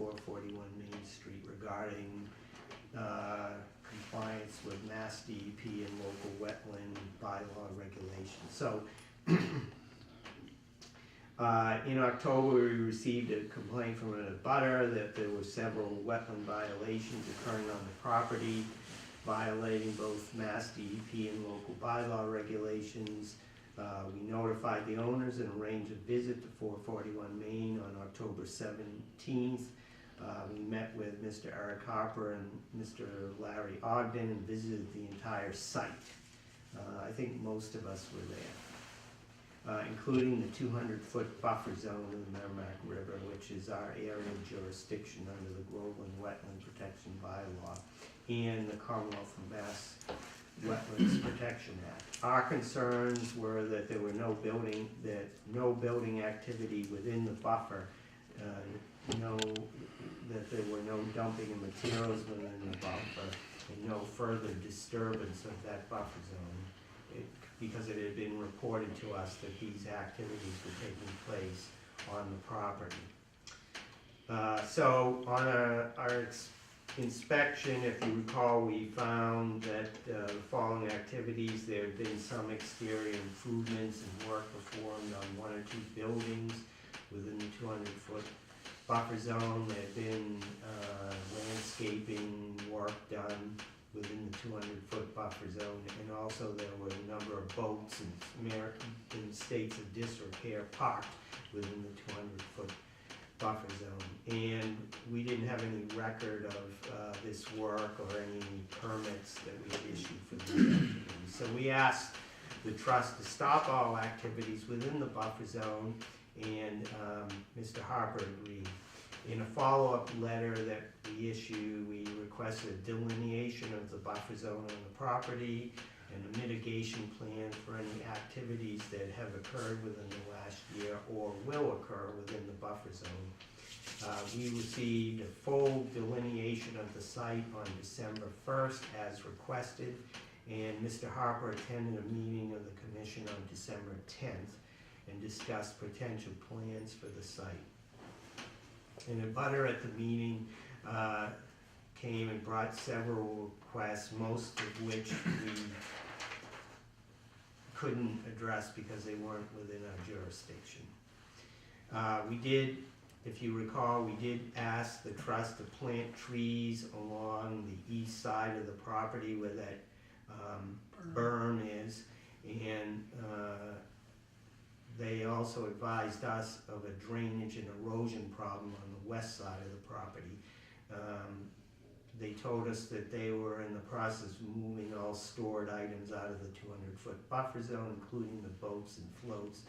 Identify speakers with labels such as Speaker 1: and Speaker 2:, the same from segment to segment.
Speaker 1: 441 Main Street regarding compliance with Mass DEP and local wetland bylaw regulations. So in October, we received a complaint from an abutter that there were several wetland violations occurring on the property, violating both Mass DEP and local bylaw regulations. We notified the owners and arranged a visit to 441 Main on October 17th. We met with Mr. Eric Harper and Mr. Larry Ogden and visited the entire site. I think most of us were there, including the 200-foot buffer zone of the Merrimack River, which is our area of jurisdiction under the Groveland Wetland Protection Bylaw and the Commonwealth of Mass Wetlands Protection Act. Our concerns were that there were no building activity within the buffer, that there were no dumping of materials within the buffer, and no further disturbance of that buffer zone, because it had been reported to us that these activities were taking place on the property. So on our inspection, if you recall, we found that the following activities: there have been some exterior improvements and work performed on one or two buildings within the 200-foot buffer zone. There have been landscaping work done within the 200-foot buffer zone, and also there were a number of boats in states of disrepair parked within the 200-foot buffer zone. And we didn't have any record of this work or any permits that we had issued for these activities. So we asked the trust to stop all activities within the buffer zone, and Mr. Harper agreed. In a follow-up letter that we issued, we requested a delineation of the buffer zone on the property and a mitigation plan for any activities that have occurred within the last year or will occur within the buffer zone. We received a full delineation of the site on December 1st as requested, and Mr. Harper attended a meeting of the commission on December 10th and discussed potential plans for the site. And a butter at the meeting came and brought several requests, most of which we couldn't address because they weren't within our jurisdiction. We did, if you recall, we did ask the trust to plant trees along the east side of the property where that berm is, and they also advised us of a drainage and erosion problem on the west side of the property. They told us that they were in the process of moving all stored items out of the 200-foot buffer zone, including the boats and floats,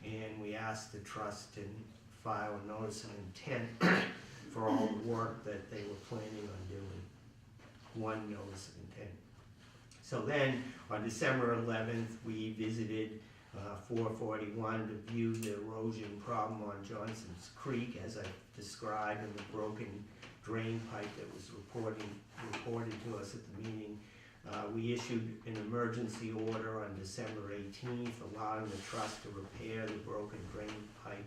Speaker 1: and we asked the trust to file a notice of intent for all the work that they were planning on doing. One notice of intent. So then, on December 11th, we visited 441 to view the erosion problem on Johnson's Creek, as I described, in the broken drain pipe that was reported to us at the meeting. We issued an emergency order on December 18th, allowing the trust to repair the broken drain pipe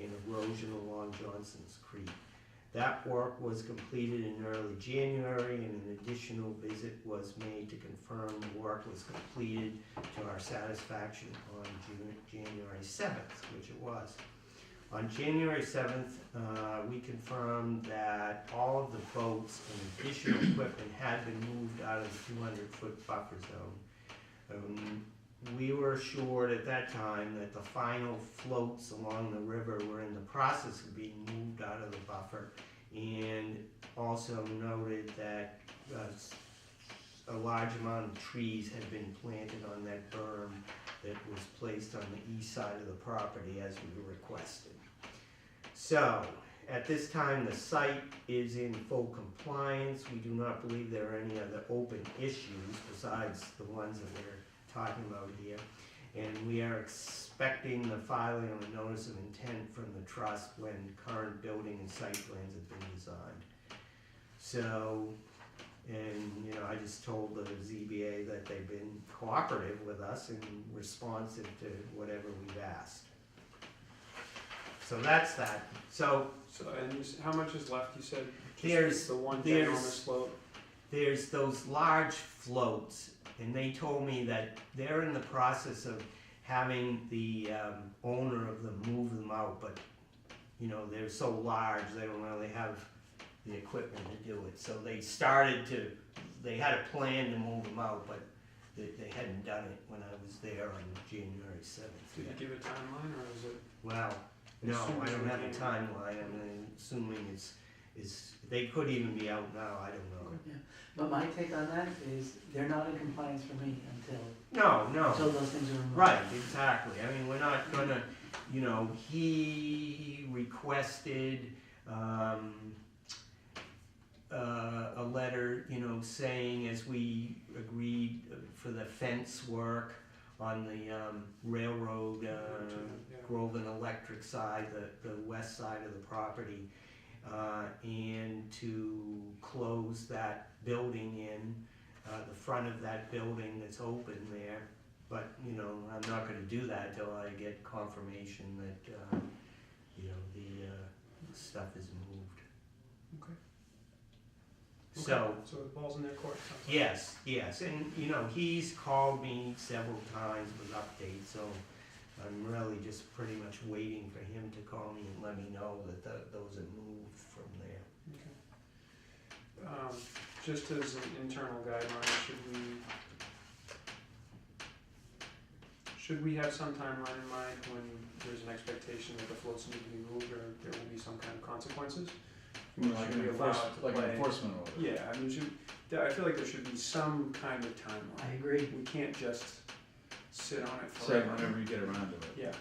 Speaker 1: and erosion along Johnson's Creek. That work was completed in early January, and an additional visit was made to confirm the work was completed to our satisfaction on January 7th, which it was. On January 7th, we confirmed that all of the boats and additional equipment had been moved out of the 200-foot buffer zone. We were assured at that time that the final floats along the river were in the process of being moved out of the buffer, and also noted that a large amount of trees had been planted on that berm that was placed on the east side of the property as we requested. So, at this time, the site is in full compliance. We do not believe there are any other open issues besides the ones that we're talking about here, and we are expecting the filing of a notice of intent from the trust when current building and site plans have been designed. So, and I just told the ZBA that they've been cooperative with us and responsive to whatever we've asked. So that's that. So
Speaker 2: So, and how much is left, you said? Just
Speaker 1: There's-
Speaker 2: the one
Speaker 1: there's-
Speaker 2: ginormous float?
Speaker 1: there's those large floats, and they told me that they're in the process of having the owner of them move them out, but you know, they're so large, they don't really have the equipment to do it. So they they had a plan to move them out, but they hadn't done it when I was there on January 7th.
Speaker 2: Did you give a timeline, or is it?
Speaker 1: Well, no,
Speaker 2: As soon
Speaker 1: I
Speaker 2: as
Speaker 1: don't
Speaker 2: we
Speaker 1: have a
Speaker 2: can.
Speaker 1: timeline. I'm assuming they could even be out now, I don't know.
Speaker 3: Yeah, but my take on that is they're not in compliance for me until
Speaker 1: No.
Speaker 3: those things are removed.
Speaker 1: Right, exactly. I mean, we're not gonna, you know, he requested, a letter, you know, saying as we agreed for the fence work on the, railroad,
Speaker 2: Yeah.
Speaker 1: Groveland Electric side, the west side of the property, and to close that building in, the front of that building that's open there. But, you know, I'm not gonna do that till I get confirmation that, you know, the stuff is moved.
Speaker 2: Okay.
Speaker 1: So,
Speaker 2: So the ball's in their court, sounds like.
Speaker 1: yes, and, you know, he's called me several times with updates, so I'm really just pretty much waiting for him to call me and let me know that those are moved from there.
Speaker 2: Okay. Just as an internal guideline, should we have some timeline in mind when there's an expectation that the floats need to be moved, or there will be some kind of consequences?
Speaker 4: Like
Speaker 2: Should
Speaker 4: an
Speaker 2: we allow it to
Speaker 4: like an
Speaker 2: play?
Speaker 4: enforcement order.
Speaker 2: Yeah, I mean, I feel like there should be some kind of
Speaker 3: I
Speaker 2: timeline.
Speaker 3: agree.
Speaker 2: We can't just sit on it
Speaker 4: Say
Speaker 2: forever.
Speaker 4: whenever you get around to it.
Speaker 2: Yeah.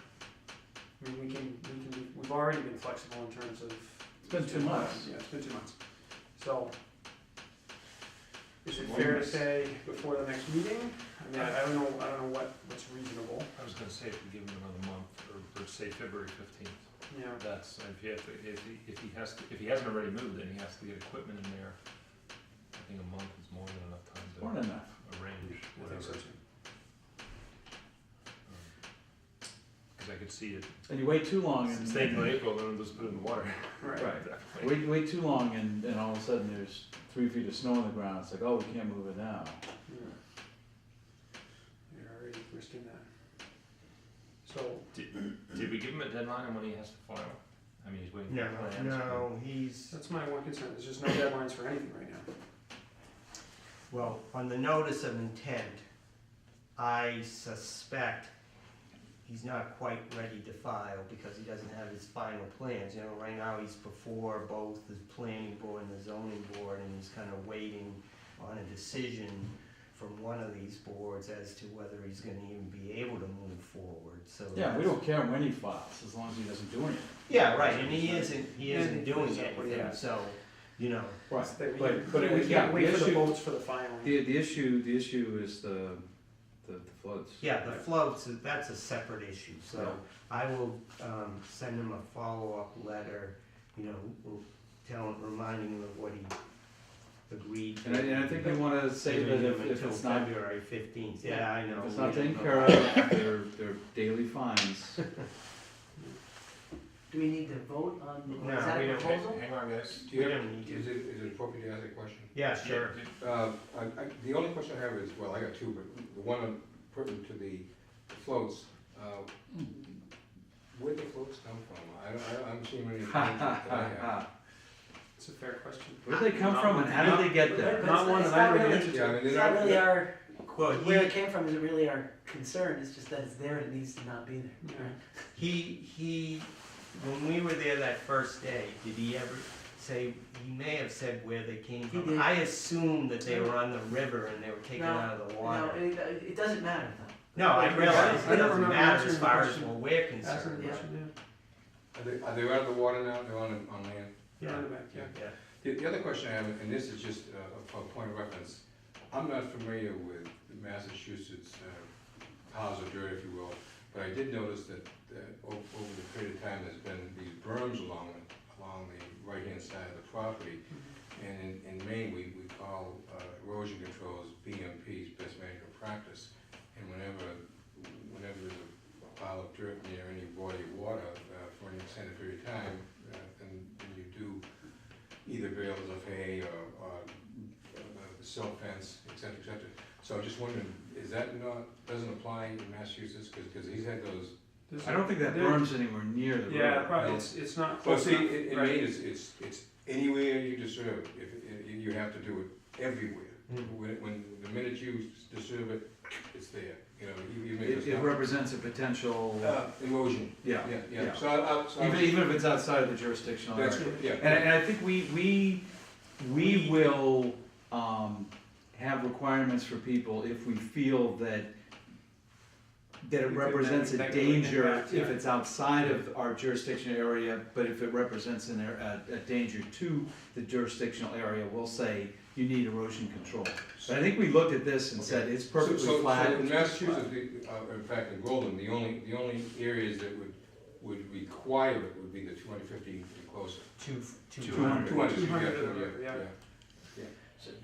Speaker 2: I mean, we've already been flexible in terms of.
Speaker 4: It's been 2 months.
Speaker 2: Yeah, it's been 2 months. So, is it
Speaker 4: One
Speaker 2: fair to
Speaker 4: month.
Speaker 2: say before the next meeting? I mean, I don't know what's reasonable.
Speaker 5: I was gonna say if we give him another month, or say February 15th,
Speaker 2: Yeah.
Speaker 5: that's, if he hasn't already moved, then he has to get equipment in there. I think a month is more than enough time
Speaker 4: More
Speaker 5: to
Speaker 4: than enough.
Speaker 5: arrange
Speaker 2: I
Speaker 5: whatever.
Speaker 2: think so too.
Speaker 5: Cause I could see it,
Speaker 4: And you wait too long and.
Speaker 5: stay till April, then we'll just put it in the water.
Speaker 2: Right.
Speaker 4: Right.
Speaker 5: Definitely.
Speaker 4: Wait too long and all of a sudden there's 3 feet of snow on the ground, it's like, oh, we can't move it now.
Speaker 2: Yeah. You're already risking that. So,
Speaker 5: Did we give him a deadline on when he has to file? I mean, he's waiting
Speaker 1: No,
Speaker 5: for plans.
Speaker 1: no, he's,
Speaker 2: that's my one concern, there's just no deadlines for anything right now.
Speaker 1: well, on the notice of intent, I suspect he's not quite ready to file because he doesn't have his final plans. You know, right now he's before both the planning board and the zoning board, and he's kind of waiting on a decision from one of these boards as to whether he's gonna even be able to move forward, so.
Speaker 4: Yeah, we don't care when he files, as long as he doesn't do anything.
Speaker 1: Yeah, right, and he isn't
Speaker 2: And
Speaker 1: doing
Speaker 2: he puts up with
Speaker 1: anything,
Speaker 2: it.
Speaker 1: so, you know,
Speaker 4: Right,
Speaker 2: That we
Speaker 4: but,
Speaker 2: can't-
Speaker 4: but
Speaker 2: we
Speaker 4: yeah,
Speaker 2: can't wait for the
Speaker 4: issue,
Speaker 2: votes for the filing.
Speaker 4: the issue is the floats.
Speaker 1: yeah, the floats, that's a separate issue, so
Speaker 4: Yeah.
Speaker 1: I will, send him a follow-up letter, you know, reminding him of what he agreed to.
Speaker 4: And I think we wanna say that
Speaker 1: Giving him
Speaker 4: if
Speaker 1: until
Speaker 4: it's not,
Speaker 1: February 15th, yeah, I know.
Speaker 4: if it's not
Speaker 1: we don't
Speaker 4: taken
Speaker 1: know.
Speaker 4: care of, they're daily fines.
Speaker 3: Do we need to vote on,
Speaker 1: No,
Speaker 3: is that
Speaker 1: we
Speaker 3: a
Speaker 1: don't.
Speaker 3: proposal?
Speaker 5: Hang on, guys.
Speaker 1: We don't need
Speaker 6: Is
Speaker 1: to.
Speaker 6: it appropriate to ask a question?
Speaker 1: Yeah, sure.
Speaker 6: The only question I have is, well, I got two, but the one pertinent to the floats, where'd the floats come from? I'm seeing any.
Speaker 2: It's a fair question.
Speaker 4: Where did they come from and how did they get there?
Speaker 3: But
Speaker 2: Not
Speaker 3: it's-
Speaker 2: one
Speaker 3: it's
Speaker 2: that I
Speaker 3: not
Speaker 2: know the
Speaker 3: really-
Speaker 2: answer to.
Speaker 6: Yeah, I mean,
Speaker 3: It's
Speaker 6: they're
Speaker 3: not really our,
Speaker 1: Well,
Speaker 3: where it came from isn't really our concern, it's just that it's there and it needs to not be there,
Speaker 2: Yeah.
Speaker 3: right?
Speaker 1: he, when we were there that first day, did he ever say, he may have said where they came
Speaker 3: He
Speaker 1: from?
Speaker 3: did.
Speaker 1: I assumed that they were on the river and they were taken
Speaker 3: No,
Speaker 1: out of the
Speaker 3: No,
Speaker 1: water.
Speaker 3: it doesn't matter though.
Speaker 1: No, I realize
Speaker 2: I
Speaker 1: it
Speaker 2: don't
Speaker 1: doesn't
Speaker 2: remember
Speaker 1: matter as
Speaker 2: answering the
Speaker 1: far as
Speaker 2: question.
Speaker 1: where we're
Speaker 2: Asking the
Speaker 1: concerned.
Speaker 3: Yeah.
Speaker 2: question, yeah.
Speaker 6: Are they out of the water now? They're on land?
Speaker 2: They're on the back, yeah.
Speaker 1: Yeah.
Speaker 6: The other question I have, and this is just a point of reference, I'm not familiar with Massachusetts piles of dirt, if you will, but I did notice that over the period of time, there's been these berms along the right-hand side of the property. And in Maine, we call erosion controls BMPs, best management practice. And whenever there's a pile of dirt near any body of water, for any extended period of time, and you do either bales of hay or silt fence, et cetera, et cetera. So I'm just wondering, is that not, doesn't apply in Massachusetts, because he's had those.
Speaker 2: There's
Speaker 4: I don't think that
Speaker 2: there-
Speaker 4: berm's anywhere near the road.
Speaker 2: Yeah, probably,
Speaker 6: No.
Speaker 2: it's not
Speaker 6: Well,
Speaker 2: close
Speaker 6: see,
Speaker 2: enough.
Speaker 6: in
Speaker 2: Right.
Speaker 6: Maine, it's anywhere you disturb, if, you have to do it everywhere. When the minute you disturb it, it's there, you know, you make
Speaker 4: It represents a potential,
Speaker 6: erosion,
Speaker 4: yeah,
Speaker 6: yeah,
Speaker 4: yeah.
Speaker 6: yeah, so I
Speaker 4: Even if it's outside of the jurisdictional
Speaker 6: that's
Speaker 4: area.
Speaker 6: good, yeah.
Speaker 4: And I think we will, have requirements for people if we feel that it
Speaker 2: We could
Speaker 4: represents a
Speaker 2: negatively
Speaker 4: danger
Speaker 2: impact,
Speaker 4: if
Speaker 2: yeah.
Speaker 4: it's outside of our jurisdictional area, but if it represents a danger to the jurisdictional area, we'll say you need erosion control. But I think we looked at this and said it's perfectly
Speaker 6: So
Speaker 4: flat.
Speaker 6: in Massachusetts, in fact, in Groveland, the only areas that would require it would be the 250 and closer.
Speaker 4: 200.
Speaker 6: 200,
Speaker 2: 200 of it, yeah.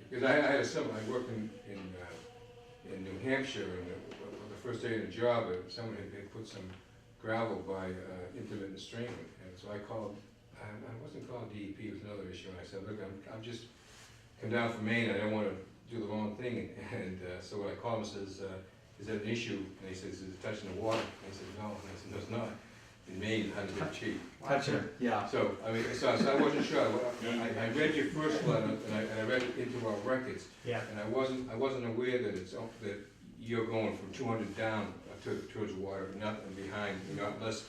Speaker 6: Because I had a similar, I worked in New Hampshire, and the first day of the job, someone had put some gravel by intermittent stream, and so I called, I wasn't calling DEP, it was another issue, and I said, look, I'm just come down from Maine, I don't wanna do the wrong thing, and so when I called him, says, is that an issue? And he says, is it touching the water? And I said, no, and I said, no, it's not. In Maine, 100 feet.
Speaker 4: Touch it, yeah.
Speaker 6: So, I mean, so I wasn't sure, I read your first letter, and I read it into our records,
Speaker 1: Yeah,
Speaker 6: and I wasn't aware that that you're going from 200 down towards water, nothing behind, you know, unless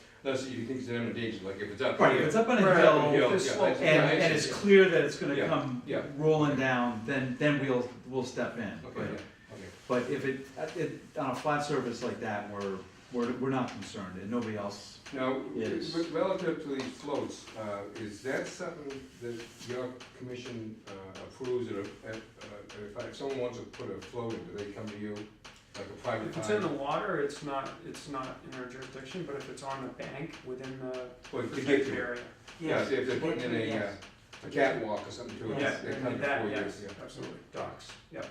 Speaker 6: you think it's an imminent danger, like if it's up
Speaker 4: Right, if
Speaker 6: here.
Speaker 4: it's up on a
Speaker 2: Right,
Speaker 4: hill,
Speaker 2: hill,
Speaker 6: yeah,
Speaker 2: This
Speaker 6: I-
Speaker 2: slope.
Speaker 6: yeah,
Speaker 4: and
Speaker 6: I
Speaker 4: it's
Speaker 6: see.
Speaker 4: clear that it's gonna
Speaker 6: Yeah,
Speaker 4: come
Speaker 6: yeah.
Speaker 4: rolling down, then we'll step in.
Speaker 6: Okay,
Speaker 4: But-
Speaker 6: yeah, okay.
Speaker 4: But if it, on a flat surface like that, we're not concerned, and nobody else.
Speaker 6: Now,
Speaker 4: Yes.
Speaker 6: relative to these floats, is that something that your commission approves, or if someone wants to put a float in, do they come to you, like a private
Speaker 2: If it's in the
Speaker 6: time?
Speaker 2: water, it's not in our jurisdiction, but if it's on the bank within the
Speaker 6: Well, to get
Speaker 2: protected
Speaker 6: to it.
Speaker 2: area.
Speaker 6: Yeah, see, if they're putting in
Speaker 3: Yes.
Speaker 6: a catwalk or something to it,
Speaker 2: Yeah,
Speaker 6: they come
Speaker 2: that,
Speaker 6: before you.
Speaker 2: yes,
Speaker 6: Yeah.
Speaker 2: absolutely, docks, yep.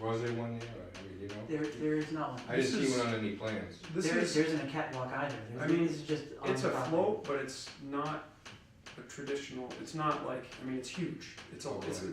Speaker 6: Was there one there, I mean, you know?
Speaker 3: There is not one.
Speaker 6: I didn't
Speaker 2: This
Speaker 6: see
Speaker 2: is-
Speaker 6: one on any plans.
Speaker 2: This
Speaker 3: There
Speaker 2: is,
Speaker 3: isn't a catwalk either.
Speaker 2: I mean,
Speaker 3: This is just on
Speaker 2: it's
Speaker 3: the
Speaker 2: a
Speaker 3: property.
Speaker 2: float, but it's not a traditional, it's not like, I mean, it's huge. It's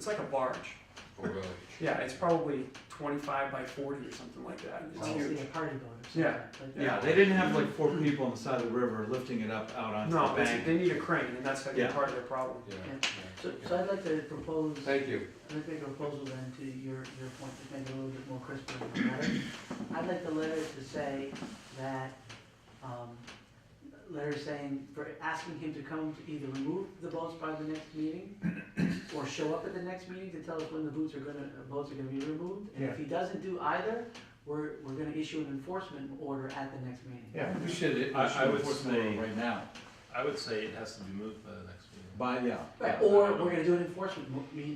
Speaker 2: like a barge.
Speaker 6: Oh, really?
Speaker 2: Yeah, it's probably 25 by 40 or something like that.
Speaker 3: It's
Speaker 2: It's
Speaker 3: obviously
Speaker 2: huge.
Speaker 3: a party boat or
Speaker 2: Yeah.
Speaker 3: something. but-
Speaker 4: Yeah, they didn't have like 4 people on the side of the river lifting it up out onto the
Speaker 2: No,
Speaker 4: bank.
Speaker 2: they need a crane, and that's gonna be
Speaker 4: Yeah.
Speaker 2: part of their problem.
Speaker 6: Yeah,
Speaker 3: Yeah.
Speaker 6: yeah.
Speaker 3: So I'd like to propose,
Speaker 6: Thank you.
Speaker 3: I'd like to make a proposal then to your point, to make it a little bit more crisper in the letter. I'd like the letter to say that, letter saying, for asking him to come to either remove the boats by the next meeting, or show up at the next meeting to tell us when the boats are gonna be removed. And if he doesn't do either, we're gonna issue an enforcement order at the next meeting.
Speaker 1: yeah.
Speaker 4: We should
Speaker 5: I would
Speaker 4: enforce
Speaker 5: say-
Speaker 4: it right now.
Speaker 5: I would say it has to be moved by the next meeting.
Speaker 4: Yeah.
Speaker 3: Right,
Speaker 4: yeah.
Speaker 3: or we're gonna do an enforcement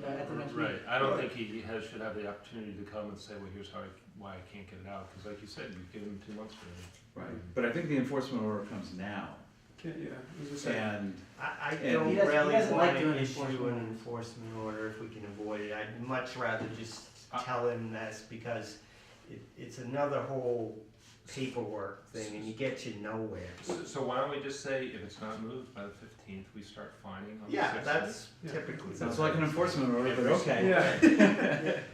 Speaker 3: at the next meeting.
Speaker 5: Right, I don't think he should have the opportunity to come and say, well, here's why I can't get it out, because like you said, you've given him 2 months for it.
Speaker 4: Right, but I think the enforcement order comes now,
Speaker 2: Yeah, as I said,
Speaker 4: and
Speaker 1: I
Speaker 4: And-
Speaker 1: don't
Speaker 3: He doesn't- he
Speaker 1: really
Speaker 3: doesn't like
Speaker 1: wanna
Speaker 3: doing
Speaker 1: issue
Speaker 3: enforcement.
Speaker 1: an enforcement order if we can avoid it. I'd much rather just
Speaker 5: I-
Speaker 1: tell him this, because it's another whole paperwork thing, and you get you nowhere.
Speaker 5: So why don't we just say, if it's not moved by the 15th, we start fining on the 16th?
Speaker 1: Yeah, that's
Speaker 2: Yeah.
Speaker 1: typically.
Speaker 4: sounds like an enforcement order, but okay.
Speaker 2: yeah,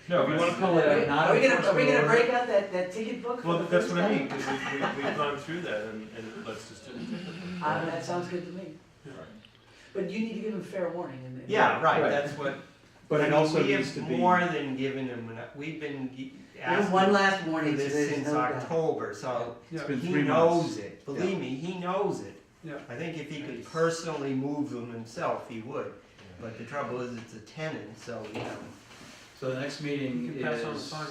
Speaker 5: No,
Speaker 4: If you
Speaker 5: but-
Speaker 4: wanna call it a not
Speaker 3: Are we gonna
Speaker 4: enforcement order.
Speaker 3: break out that ticket book? for
Speaker 5: Well,
Speaker 3: the
Speaker 5: that's
Speaker 3: first
Speaker 5: what I
Speaker 3: time?
Speaker 5: mean, because we've gone through that, and let's just do it.
Speaker 3: That sounds good to me. But you need to give him fair warning and.
Speaker 1: Yeah, right,
Speaker 4: Right.
Speaker 1: that's what.
Speaker 4: But
Speaker 1: I
Speaker 4: it
Speaker 1: mean,
Speaker 4: also
Speaker 1: we
Speaker 4: needs to
Speaker 1: have
Speaker 4: be.
Speaker 1: more than given him, we've been
Speaker 3: Give him
Speaker 1: asking
Speaker 3: one last
Speaker 1: for
Speaker 3: warning, so
Speaker 1: this
Speaker 3: there's
Speaker 1: since
Speaker 3: no doubt.
Speaker 1: October, so
Speaker 2: yeah,
Speaker 4: It's been
Speaker 1: he
Speaker 4: 3
Speaker 1: knows
Speaker 4: months.
Speaker 1: it. Believe me, he knows it.
Speaker 2: yeah.
Speaker 1: I think if he could personally move them himself, he would. But the trouble is, it's a tenant, so, you know.
Speaker 4: So the next
Speaker 2: You
Speaker 4: meeting
Speaker 2: can pass on the
Speaker 4: is
Speaker 2: fine.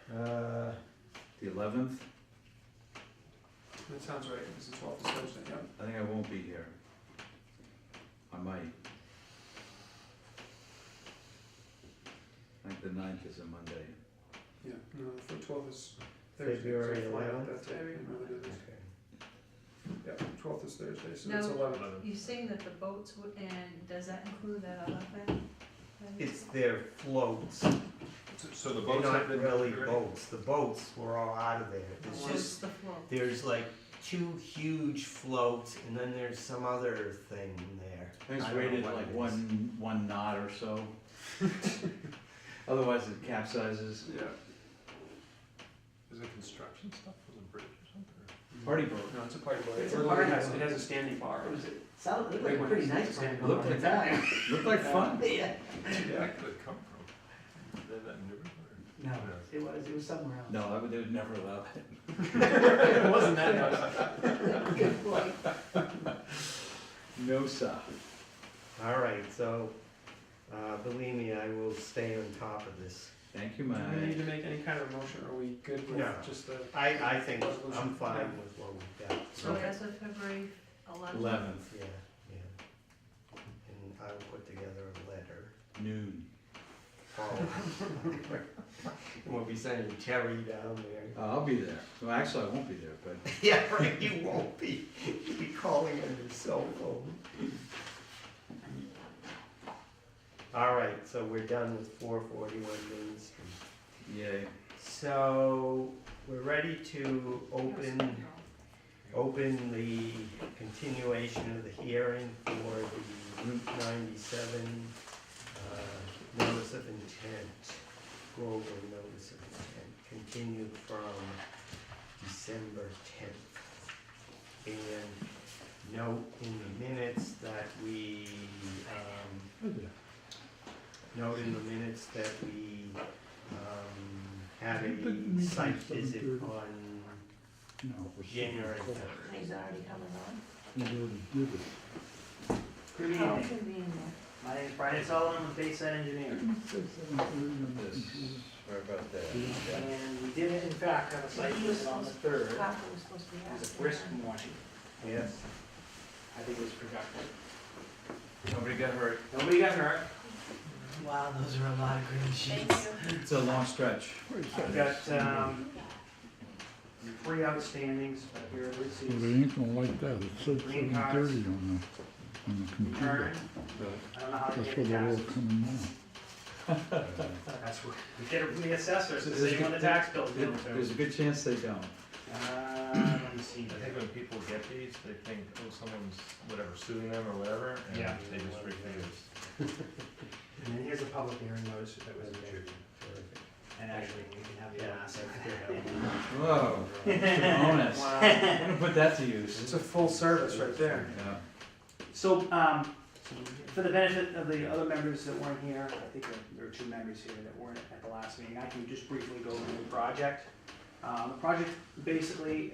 Speaker 4: the 11th.
Speaker 2: That sounds right, because the 12th is Thursday, yeah.
Speaker 4: I think I won't be here. I might. I think the 9th is a Monday.
Speaker 2: Yeah, no, the 12th is Thursday.
Speaker 1: February
Speaker 2: so I fly out
Speaker 1: 11th?
Speaker 2: that day. Yeah, 12th is Thursday, so
Speaker 7: No.
Speaker 2: it's 11th.
Speaker 7: You're saying that the boats would, and does that include that other thing?
Speaker 1: It's their floats.
Speaker 5: So the
Speaker 1: They're
Speaker 5: boats have
Speaker 1: not
Speaker 5: been.
Speaker 1: really
Speaker 5: already-
Speaker 1: boats, the boats were all out of there. It's
Speaker 7: What's
Speaker 1: just,
Speaker 7: the flow?
Speaker 1: there's like 2 huge floats, and then there's some other thing there.
Speaker 4: I think
Speaker 1: I
Speaker 4: it's
Speaker 1: don't know
Speaker 4: rated
Speaker 1: what
Speaker 4: like
Speaker 1: it is.
Speaker 4: one knot or so. Otherwise it capsizes.
Speaker 2: Yeah.
Speaker 5: Is it construction stuff for the bridge or something?
Speaker 4: Party boat.
Speaker 2: No, it's a party boat.
Speaker 3: It's a
Speaker 2: It
Speaker 3: party
Speaker 2: has,
Speaker 3: boat.
Speaker 2: it has a standing bar.
Speaker 3: It was, looked like a pretty nice plan.
Speaker 4: Looked like
Speaker 3: that.
Speaker 4: Looked like fun.
Speaker 3: Yeah.
Speaker 5: Where did it come from? Is that in Newbury?
Speaker 3: No, it was somewhere else.
Speaker 4: No, they would never allow that.
Speaker 2: It wasn't that nice.
Speaker 3: Good point.
Speaker 4: No, sir.
Speaker 1: All right, so, believe me, I will stay on top of this.
Speaker 4: Thank you,
Speaker 2: Do we need
Speaker 4: Mike.
Speaker 2: to make any kind of motion, or are we good with
Speaker 1: No.
Speaker 2: just the?
Speaker 1: I think I'm
Speaker 2: Resolution.
Speaker 1: fine with what we've got.
Speaker 7: So as of February 11th?
Speaker 4: 11th,
Speaker 1: Yeah, yeah. And I'll put together a letter.
Speaker 4: noon.
Speaker 1: We'll be sending Terry down there.
Speaker 4: I'll be there. Well, actually, I won't be there, but
Speaker 1: Yeah, right, you won't be. You'll be calling on your cell phone. All right, so we're done with 441 Main Street.
Speaker 4: yay.
Speaker 1: So, we're ready to open the continuation of the hearing for the Route 97 notice of intent, Groveland notice of intent, continued from December 10th. And note in the minutes that we, had a site visit on January 3rd.
Speaker 7: He's already coming on.
Speaker 8: Good
Speaker 7: How
Speaker 8: evening.
Speaker 7: convenient.
Speaker 8: My name is Brian Sullivan with Bayside Engineering.
Speaker 4: This, sorry about that.
Speaker 8: And we did in fact have a site visit on the third. It
Speaker 7: Papa was supposed to be
Speaker 8: was a
Speaker 7: asking.
Speaker 8: brisk morning.
Speaker 1: Yes.
Speaker 8: I think it was productive.
Speaker 4: Nobody got hurt.
Speaker 8: Nobody got hurt.
Speaker 3: Wow, those are a lot of green
Speaker 7: Thank
Speaker 3: sheets.
Speaker 7: you.
Speaker 4: It's a long stretch.
Speaker 8: I've got, 3 outstandings here at
Speaker 9: Well,
Speaker 8: receipts.
Speaker 9: they ain't gonna like that, it says
Speaker 8: Green
Speaker 9: 7:30
Speaker 8: cards.
Speaker 9: on the computer.
Speaker 8: Return. I don't know how to
Speaker 9: That's
Speaker 8: get
Speaker 9: where
Speaker 8: the
Speaker 9: they're all
Speaker 8: taxes.
Speaker 9: coming now.
Speaker 8: That's what, we get it from the assessors, to
Speaker 4: There's
Speaker 8: see
Speaker 4: a
Speaker 8: when the
Speaker 4: good-
Speaker 8: tax bill's due.
Speaker 4: There's a good chance they don't.
Speaker 8: Let me see.
Speaker 5: I think when people get these, they think, oh, someone's, whatever, suing them or whatever, and
Speaker 8: Yeah.
Speaker 5: they just refuse.
Speaker 8: And then here's a public hearing notice that was issued. And actually, we can have the ask.
Speaker 4: Whoa, bonus.
Speaker 8: Wow.
Speaker 4: I'm gonna put that to use.
Speaker 2: It's a full service right there.
Speaker 4: Yeah.
Speaker 8: So, for the benefit of the other members that weren't here, I think there were 2 members here that weren't at the last meeting, I can just briefly go through the project. The project basically,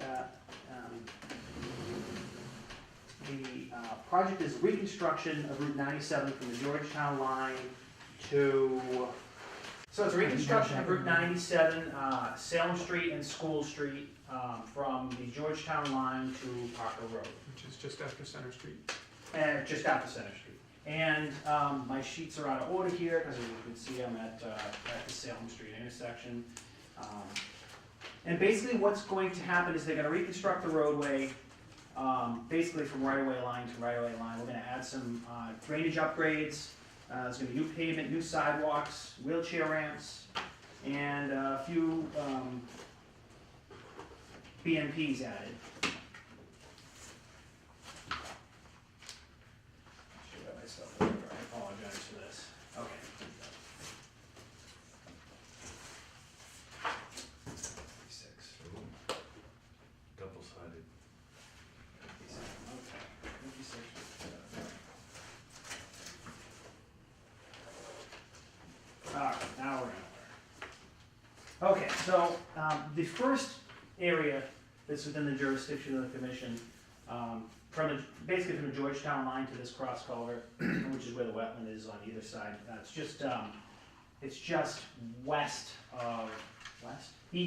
Speaker 8: the project is reconstruction of Route 97 from the Georgetown line to, so it's a reconstruction of Route 97, Salem Street and School Street, from the Georgetown line to Parker Road.
Speaker 2: Which is just after Center Street.
Speaker 8: And just after Center Street. And my sheets are out of order here, because as you can see, I'm at the Salem Street intersection. And basically what's going to happen is they're gonna reconstruct the roadway, basically from right-of-way line to right-of-way line. We're gonna add some drainage upgrades, there's gonna be new pavement, new sidewalks, wheelchair ramps, and a few BMPs added. Should have my stuff over. I apologize for this. Okay.
Speaker 4: Double-sided.
Speaker 8: Alright, now we're in order. Okay, so, the first area that's within the jurisdiction of the commission, basically from the Georgetown line to this cross culvert, which is where the wetland is on either side, it's just west of,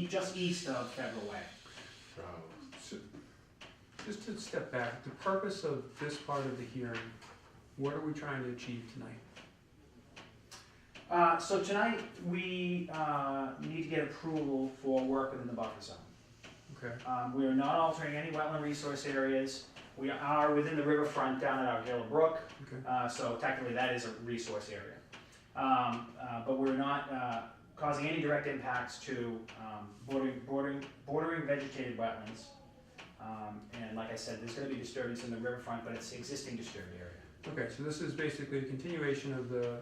Speaker 8: just east of Federal Way.
Speaker 2: So, just to step back, the purpose of this part of the hearing, what are we trying to achieve tonight?
Speaker 8: So tonight, we, need to get approval for work within the buffer zone.
Speaker 2: Okay.
Speaker 8: We are not altering any wetland resource areas. We are within the riverfront down at Argilla Brook,
Speaker 2: Okay.
Speaker 8: so technically that is a resource area. But we're not causing any direct impacts to bordering vegetated wetlands. And like I said, there's gonna be disturbance in the riverfront, but it's existing disturbed area.
Speaker 2: Okay, so this is basically a continuation of the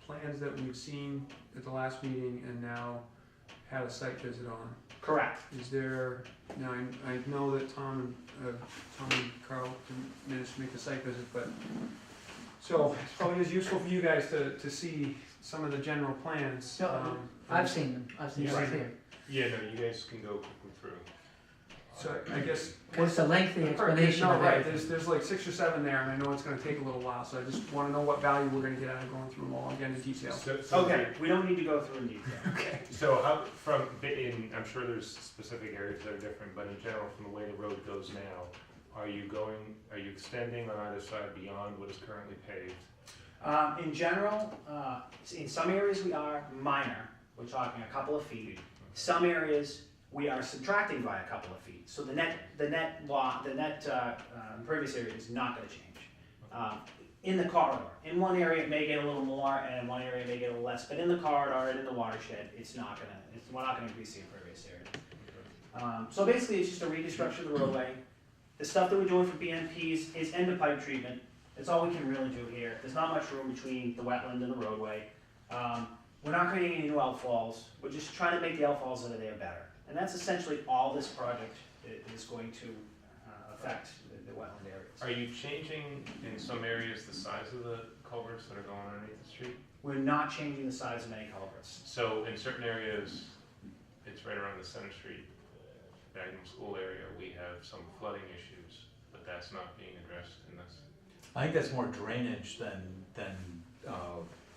Speaker 2: plans that we've seen at the last meeting and now had a site visit on.
Speaker 8: Correct.
Speaker 2: Is there, now I know that Tom and Carl managed to make the site visit, but, so it's probably is useful for you guys to see some of the general plans.
Speaker 3: No, I've seen them, I've seen them
Speaker 2: Right.
Speaker 3: here.
Speaker 5: Yeah, no, you guys can go quickly through.
Speaker 2: So I guess.
Speaker 3: It's a lengthy explanation
Speaker 2: No,
Speaker 3: of
Speaker 2: right,
Speaker 3: everything.
Speaker 2: there's like 6 or 7 there, and I know it's gonna take a little while, so I just wanna know what value we're gonna get out of going through them all again in detail.
Speaker 8: Okay, we don't need to go through in detail.
Speaker 2: Okay.
Speaker 5: So how, I'm sure there's specific areas that are different, but in general, from the way the road goes now, are you extending on either side beyond what is currently paved?
Speaker 8: In general, in some areas we are minor, we're talking a couple of feet. Some areas we are subtracting by a couple of feet. So the net impervious area is not gonna change. In the corridor, in one area it may get a little more, and in one area it may get a little less, but in the corridor and in the watershed, we're not gonna increase the impervious area. So basically, it's just a reconstruction of the roadway. The stuff that we're doing for BMPs is end of pipe treatment. That's all we can really do here. There's not much room between the wetland and the roadway. We're not creating any new outfalls. We're just trying to make the outfalls that are there better. And that's essentially all this project is going to affect the wetland areas.
Speaker 5: Are you changing in some areas the size of the culverts that are going underneath the street?
Speaker 8: We're not changing the size of any culverts.
Speaker 5: So in certain areas, it's right around the Center Street, Magnum School area, we have some flooding issues, but that's not being addressed in this.
Speaker 4: I think that's more drainage than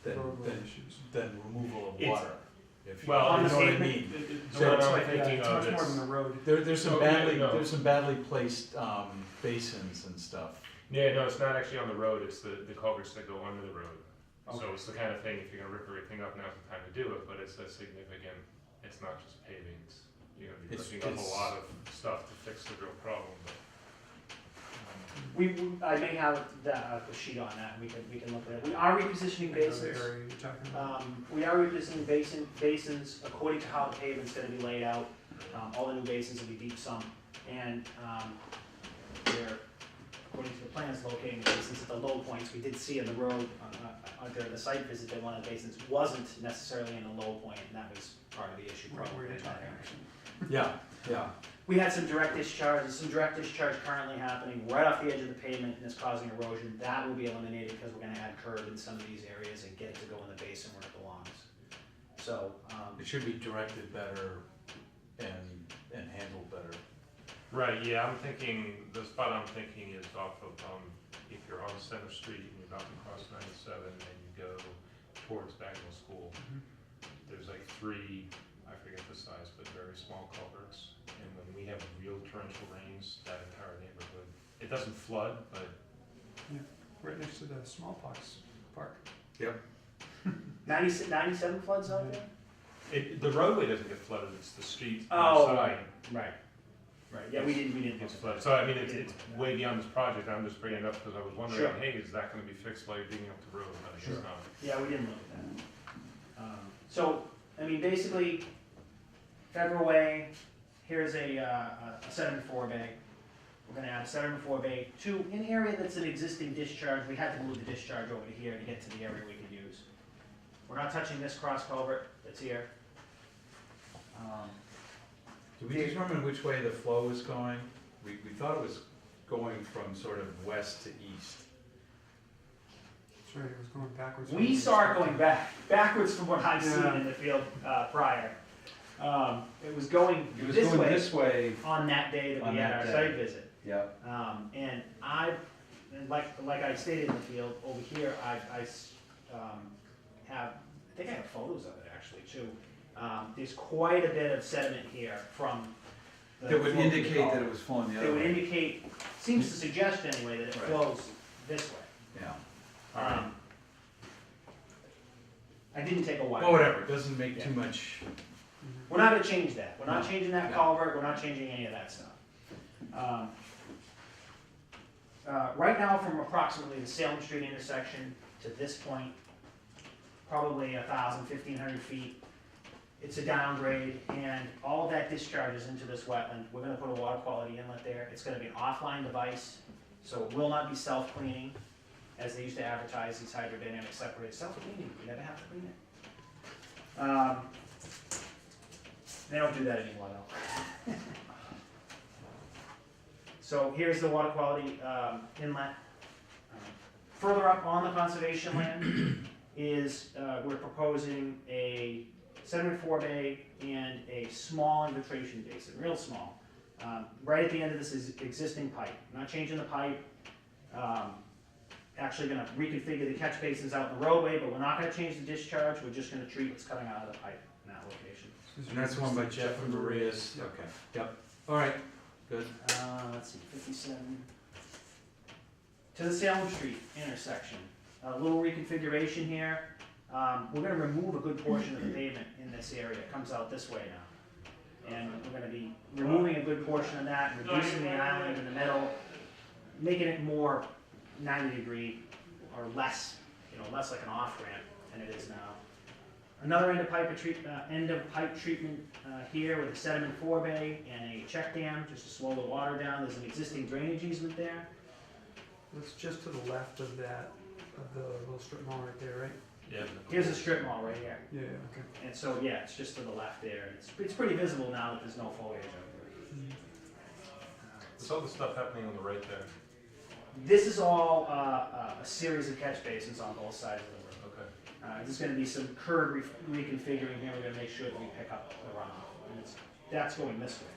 Speaker 2: Roadway issues.
Speaker 4: removal of
Speaker 5: It's-
Speaker 4: water. If you
Speaker 5: Well,
Speaker 8: On
Speaker 4: you
Speaker 8: the
Speaker 4: know what I
Speaker 8: pavement,
Speaker 4: mean.
Speaker 5: The
Speaker 4: So
Speaker 5: one
Speaker 4: it's
Speaker 5: I'm
Speaker 4: like,
Speaker 5: thinking
Speaker 2: It's
Speaker 5: of
Speaker 2: much more
Speaker 5: is,
Speaker 2: than the road.
Speaker 4: There's some
Speaker 5: Oh, yeah,
Speaker 4: badly,
Speaker 5: no.
Speaker 4: there's some badly placed, basins and stuff.
Speaker 5: yeah, no, it's not actually on the road, it's the culverts that go under the road. So
Speaker 8: Okay.
Speaker 5: it's the kind of thing, if you're gonna rip everything up, now's the time to do it, but it's a significant, it's not just paving, you're gonna be
Speaker 4: It's-
Speaker 5: ripping up a
Speaker 4: it's-
Speaker 5: lot of stuff to fix the real problem, but.
Speaker 8: I may have a sheet on that, we can look at it. We are repositioning
Speaker 2: I know the
Speaker 8: basins.
Speaker 2: area you're talking about.
Speaker 8: We are repositioning basins according to how the pavement's gonna be laid out. All the new basins will be deep sump, and they're, according to the plans, locating the basins at the low points. We did see on the road, during the site visit, that one of the basins wasn't necessarily in a low point, and that was part of the issue,
Speaker 2: Where
Speaker 8: probably.
Speaker 2: you're talking.
Speaker 4: Yeah, yeah.
Speaker 8: We had some direct discharge, currently happening right off the edge of the pavement, and it's causing erosion. That will be eliminated because we're gonna add curb in some of these areas and get it to go in the basin where it belongs. So,
Speaker 4: It should be directed better and handled better.
Speaker 5: Right, yeah, I'm thinking, the spot I'm thinking is off of, if you're on Center Street and you're about to cross 97 and you go towards Bagnell School, there's like 3, I forget the size, but very small culverts. And when we have real torrential rains, that entire neighborhood, it doesn't flood, but
Speaker 2: Right next to the smallpox park.
Speaker 8: 97 floods out there?
Speaker 5: the roadway doesn't get flooded, it's the street
Speaker 8: Oh,
Speaker 5: inside
Speaker 8: right. Right, yeah, we didn't.
Speaker 5: gets flooded. So I mean, it's way beyond this project, I'm just bringing it up because I was wondering,
Speaker 8: Sure.
Speaker 5: hey, is that gonna be fixed while you're digging up the road? But I guess
Speaker 8: Sure.
Speaker 5: not.
Speaker 8: Yeah, we didn't look at that. So, I mean, basically, Federal Way, here's a 7-4 bay. We're gonna add a 7-4 bay to an area that's an existing discharge. We had to move the discharge over to here to get to the area we could use. We're not touching this cross culvert that's here.
Speaker 4: Did we determine which way the flow is going? We thought it was going from sort of west to east.
Speaker 2: That's right, it was going backwards.
Speaker 8: We saw it going backwards from what I've seen in the field prior. It was going
Speaker 4: It was
Speaker 8: this
Speaker 4: going
Speaker 8: way
Speaker 4: this way.
Speaker 8: on that day that
Speaker 4: On
Speaker 8: we had
Speaker 4: that
Speaker 8: our
Speaker 4: day.
Speaker 8: site visit.
Speaker 4: Yeah.
Speaker 8: And like I stated in the field, over here, I think I have photos of it actually too. There's quite a bit of sediment here from the.
Speaker 4: That would
Speaker 8: flow of the
Speaker 4: indicate that
Speaker 8: culvert.
Speaker 4: it was flowing the
Speaker 8: It
Speaker 4: other
Speaker 8: would
Speaker 4: way.
Speaker 8: indicate, seems to suggest anyway, that it
Speaker 4: Right.
Speaker 8: flows this way.
Speaker 4: Yeah.
Speaker 8: I didn't take a wide.
Speaker 4: Well, whatever, it doesn't make too
Speaker 8: Yeah.
Speaker 4: much.
Speaker 8: We're not gonna change that. We're not
Speaker 4: No.
Speaker 8: changing that
Speaker 4: No.
Speaker 8: culvert, we're not changing any of that stuff. Right now, from approximately the Salem Street intersection to this point, probably 1,000, 1,500 feet. it's a downgrade, and all of that discharges into this wetland. We're gonna put a water quality inlet there. It's gonna be an offline device, so it will not be self-cleaning, as they used to advertise these hydrodynamic separators. Self-cleaning, you never have to clean it. They don't do that anymore, though. So here's the water quality inlet. Further up on the conservation land is, we're proposing a sediment forebay and a small infiltration basin, real small. Right at the end of this is existing pipe. Not changing the pipe. Actually gonna reconfigure the catch basins out in the roadway, but we're not gonna change the discharge. We're just gonna treat what's coming out of the pipe in that location.
Speaker 4: And that's the one by Jeff and Maria's, okay, yep, all right, good.
Speaker 8: Let's see, 57. To the Salem Street intersection. A little reconfiguration here. We're gonna remove a good portion of the pavement in this area. It comes out this way now. And we're gonna be removing a good portion of that, reducing the island in the middle, making it more 90-degree or less, less like an off-ramp than it is now. Another end of pipe treatment here with a sediment forebay and a check dam just to slow the water down. There's an existing drainage easement there.
Speaker 2: It's just to the left of that, of the little strip mall right there, right?
Speaker 5: Yeah.
Speaker 8: Here's a strip mall right here.
Speaker 2: Yeah, okay.
Speaker 8: And so, yeah, it's just to the left there. It's pretty visible now that there's no foliage out there.
Speaker 5: What's all the stuff happening on the right there?
Speaker 8: This is all a series of catch basins on both sides of the road.
Speaker 5: Okay.
Speaker 8: There's going to be some curb reconfiguring here. We're going to make sure that we pick up the runoff. And that's going this way.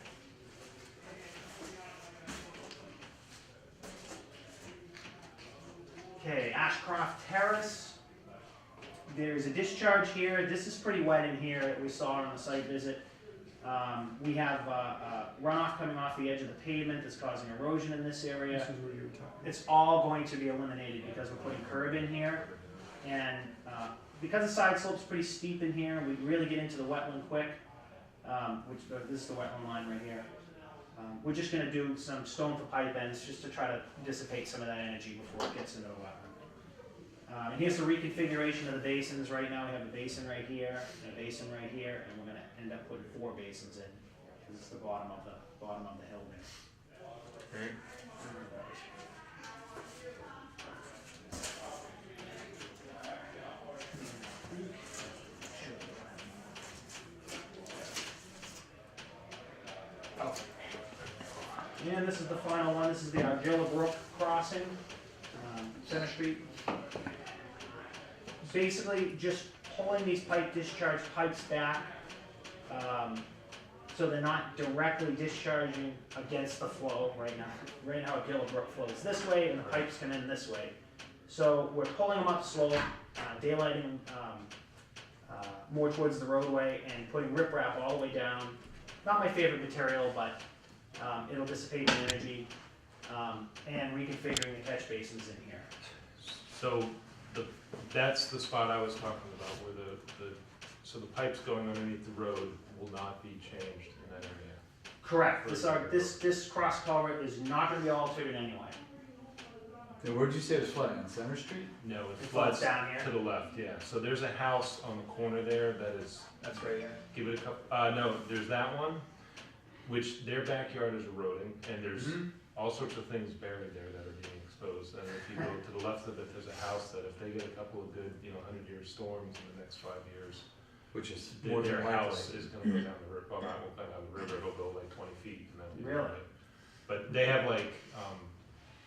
Speaker 8: Okay, Ashcroft Terrace. There's a discharge here. This is pretty wet in here that we saw on the site visit. We have runoff coming off the edge of the pavement that's causing erosion in this area.
Speaker 2: This is where you were talking.
Speaker 8: It's all going to be eliminated because we're putting curb in here. And because the side slope's pretty steep in here, we really get into the wetland quick, this is the wetland line right here. We're just gonna do some stone for pipe ends just to try to dissipate some of that energy before it gets into the wetland. And here's the reconfiguration of the basins. Right now we have a basin right here and a basin right here, and we're gonna end up putting 4 basins in. This is the bottom of the hill there.
Speaker 4: Great.
Speaker 8: And this is the final one. This is the Argilla Brook crossing, Center Street. Basically, just pulling these discharge pipes back, so they're not directly discharging against the flow right now. Right now, Argilla Brook flows this way, and the pipes come in this way. So we're pulling them up slow, daylighting them more towards the roadway, and putting riprap all the way down. Not my favorite material, but it'll dissipate the energy, and reconfiguring the catch basins in here.
Speaker 5: So that's the spot I was talking about where so the pipes going underneath the road will not be changed in that area.
Speaker 8: Correct. This cross culvert is not going to be altered in any way.
Speaker 4: Then where'd you say it was flooding, on Center Street?
Speaker 5: No, it
Speaker 8: It
Speaker 5: floods
Speaker 8: floods down here.
Speaker 5: to the left, yeah. So there's a house on the corner there that is,
Speaker 8: That's right here.
Speaker 5: give it a couple, no, there's that one, which their backyard is eroding, and there's all sorts of things buried there that are being exposed. And if you go to the left of it, there's a house that if they get a couple of good, 100-year storms in the next 5 years,
Speaker 4: Which is
Speaker 5: their
Speaker 4: more than
Speaker 5: house
Speaker 4: likely.
Speaker 5: is gonna go down the river. Well, not down the river, it'll go like 20 feet. And that'll be
Speaker 8: Really?
Speaker 5: about it. But they have like,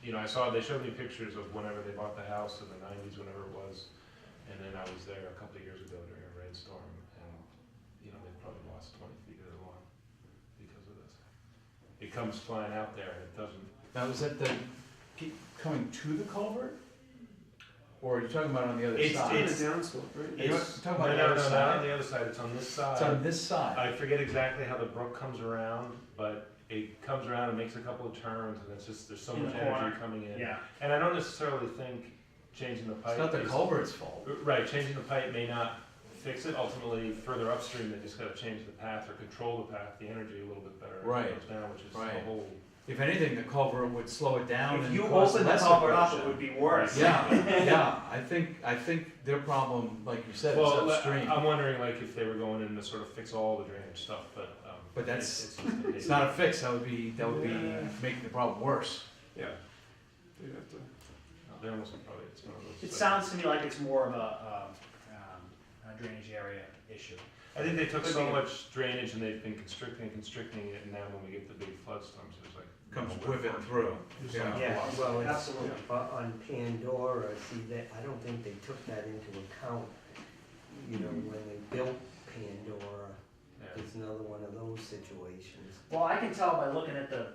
Speaker 5: they showed me pictures of whenever they bought the house in the 90s, whenever it was. And then I was there a couple of years ago during a rainstorm, and, they probably lost 20 feet of their lawn because of this. It comes flying out there and it doesn't.
Speaker 4: Now, is that coming to the culvert? Or are you talking about on the other
Speaker 5: It's-
Speaker 4: side?
Speaker 2: It's a downslope, right?
Speaker 4: You're talking about the
Speaker 5: No,
Speaker 4: other
Speaker 5: not
Speaker 4: side?
Speaker 5: on the other side, it's on this side.
Speaker 4: It's on this side.
Speaker 5: I forget exactly how the brook comes around, but it comes around and makes a couple of turns, and it's just, there's so
Speaker 8: In the
Speaker 5: much energy
Speaker 8: corner.
Speaker 5: coming in.
Speaker 8: Yeah.
Speaker 5: And I don't necessarily think changing the pipe.
Speaker 4: It's not the
Speaker 5: is-
Speaker 4: culvert's fault.
Speaker 5: Right, changing the pipe may not fix it. Ultimately, further upstream, they just gotta change the path or control the path, the energy a little bit better. As
Speaker 4: Right,
Speaker 5: it goes down, which is
Speaker 4: right.
Speaker 5: the whole
Speaker 4: if anything, the culvert would slow it down
Speaker 8: If
Speaker 4: and
Speaker 8: you
Speaker 4: cause
Speaker 8: open the
Speaker 4: less
Speaker 8: culvert up, it
Speaker 4: erosion.
Speaker 8: would be worse.
Speaker 4: Yeah, I think their problem, like you said, is
Speaker 5: Well,
Speaker 4: upstream.
Speaker 5: I'm wondering like if they were going in to sort of fix all the drainage stuff, but.
Speaker 4: But that's-
Speaker 5: it's
Speaker 4: It's not a fix, that would be
Speaker 2: Yeah.
Speaker 4: making the problem worse.
Speaker 2: Yeah. They'd have to,
Speaker 5: They're almost probably, it's one of those.
Speaker 8: It sounds to me like it's more of a drainage area issue.
Speaker 5: I think they took
Speaker 8: Could
Speaker 5: so
Speaker 8: be.
Speaker 5: much drainage and they've been constricting it, and now when we get the big flood storms, there's like.
Speaker 4: Comes
Speaker 5: nowhere
Speaker 4: whipping
Speaker 5: for it.
Speaker 4: through.
Speaker 5: There's
Speaker 4: Yeah.
Speaker 5: so much
Speaker 1: Yeah,
Speaker 5: velocity.
Speaker 1: well, it's,
Speaker 8: Absolutely.
Speaker 1: on Pandora, see, that, I don't think they took that into account, you know, when they built Pandora.
Speaker 5: Yeah.
Speaker 1: It's another one of those situations.
Speaker 8: Well, I can tell by looking at the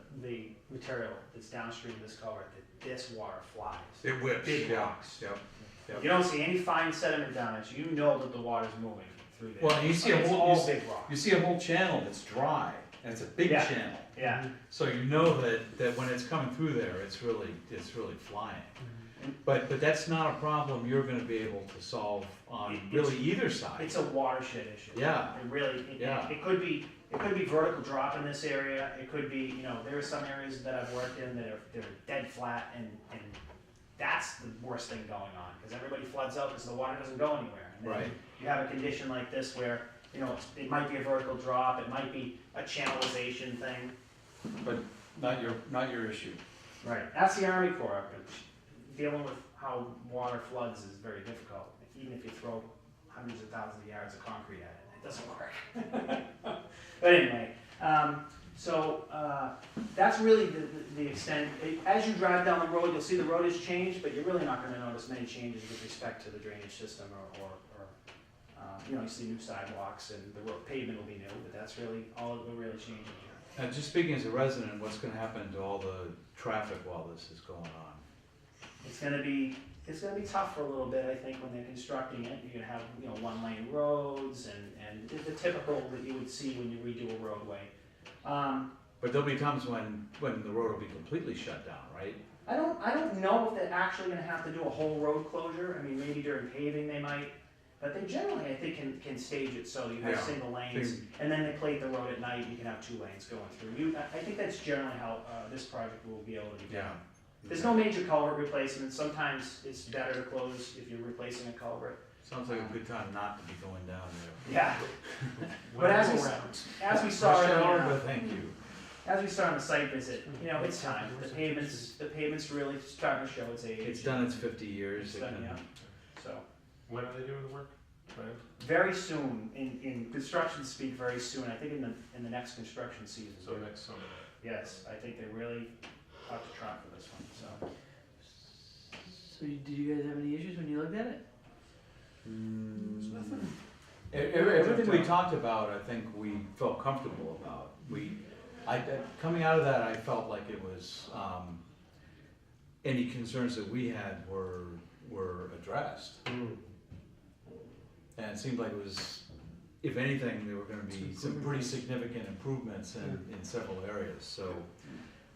Speaker 8: material that's downstream of this culvert that this water flies.
Speaker 4: It whips.
Speaker 8: Big
Speaker 4: yeah.
Speaker 8: rocks.
Speaker 4: Yep. Yep.
Speaker 8: You don't see any fine sediment damage, you know that the water's moving through there.
Speaker 4: Well, you see a
Speaker 8: It's
Speaker 4: whole,
Speaker 8: all big rock.
Speaker 4: you see a whole channel that's dry, and it's a big
Speaker 8: Yeah.
Speaker 4: channel.
Speaker 8: Yeah,
Speaker 4: So you know that when it's coming through there, it's really flying. But that's not a problem you're gonna be able to solve on
Speaker 8: It's-
Speaker 4: really either side.
Speaker 8: it's a watershed issue.
Speaker 4: Yeah.
Speaker 8: It really,
Speaker 4: Yeah.
Speaker 8: it could be vertical drop in this area, it could be, you know, there are some areas that I've worked in that are dead flat and that's the worst thing going on, because everybody floods out because the water doesn't go anywhere. And then
Speaker 4: Right.
Speaker 8: You have a condition like this where, you know, it might be a vertical drop, it might be a channelization thing.
Speaker 4: But not your issue.
Speaker 8: Right. That's the Army Corps. Dealing with how water floods is very difficult, even if you throw hundreds of thousands of yards of concrete at it, it doesn't work. But anyway, that's really the extent. As you drive down the road, you'll see the road has changed, but you're really not gonna notice many changes with respect to the drainage system or you know, you see new sidewalks and the road pavement will be new, but that's really all that will really change in here.
Speaker 4: Now, just speaking as a resident, what's gonna happen to all the traffic while this is going on?
Speaker 8: It's gonna be tough for a little bit, I think, when they're constructing it. You're gonna have, you know, one-lane roads and the typical that you would see when you redo a roadway.
Speaker 4: But there'll be times when the road will be completely shut down, right?
Speaker 8: I don't know if they're actually gonna have to do a whole road closure. I mean, maybe during paving they might, but they generally, I think, can stage it so you have
Speaker 4: Yeah.
Speaker 8: single lanes, and then they plate the road at night, you can have 2 lanes going through. I think that's generally how this project will be able to be done. There's no major culvert replacement. Sometimes it's better to close if you're replacing a culvert.
Speaker 4: Sounds like a good time not to be going down there.
Speaker 8: Yeah.
Speaker 5: When
Speaker 8: But as
Speaker 5: it's
Speaker 8: we,
Speaker 5: around.
Speaker 8: as we saw in
Speaker 4: Rush hour,
Speaker 8: the,
Speaker 4: but thank you.
Speaker 8: as we saw on the site visit, you know, it's time. The pavement's really starting to show its age.
Speaker 4: It's done its 50 years.
Speaker 8: It's done, yeah. So,
Speaker 5: When are they doing the work? Planned?
Speaker 8: very soon, in construction speak, very soon, I think in the next construction season.
Speaker 5: So next summer.
Speaker 8: Yes, I think they really ought to try for this one, so.
Speaker 3: So did you guys have any issues when you looked at it?
Speaker 4: Everything we talked about, I think we felt comfortable about. Coming out of that, I felt like it was, any concerns that we had were addressed.
Speaker 1: Mm.
Speaker 4: And it seemed like it was, if anything, there were gonna be some pretty significant improvements in several areas, so,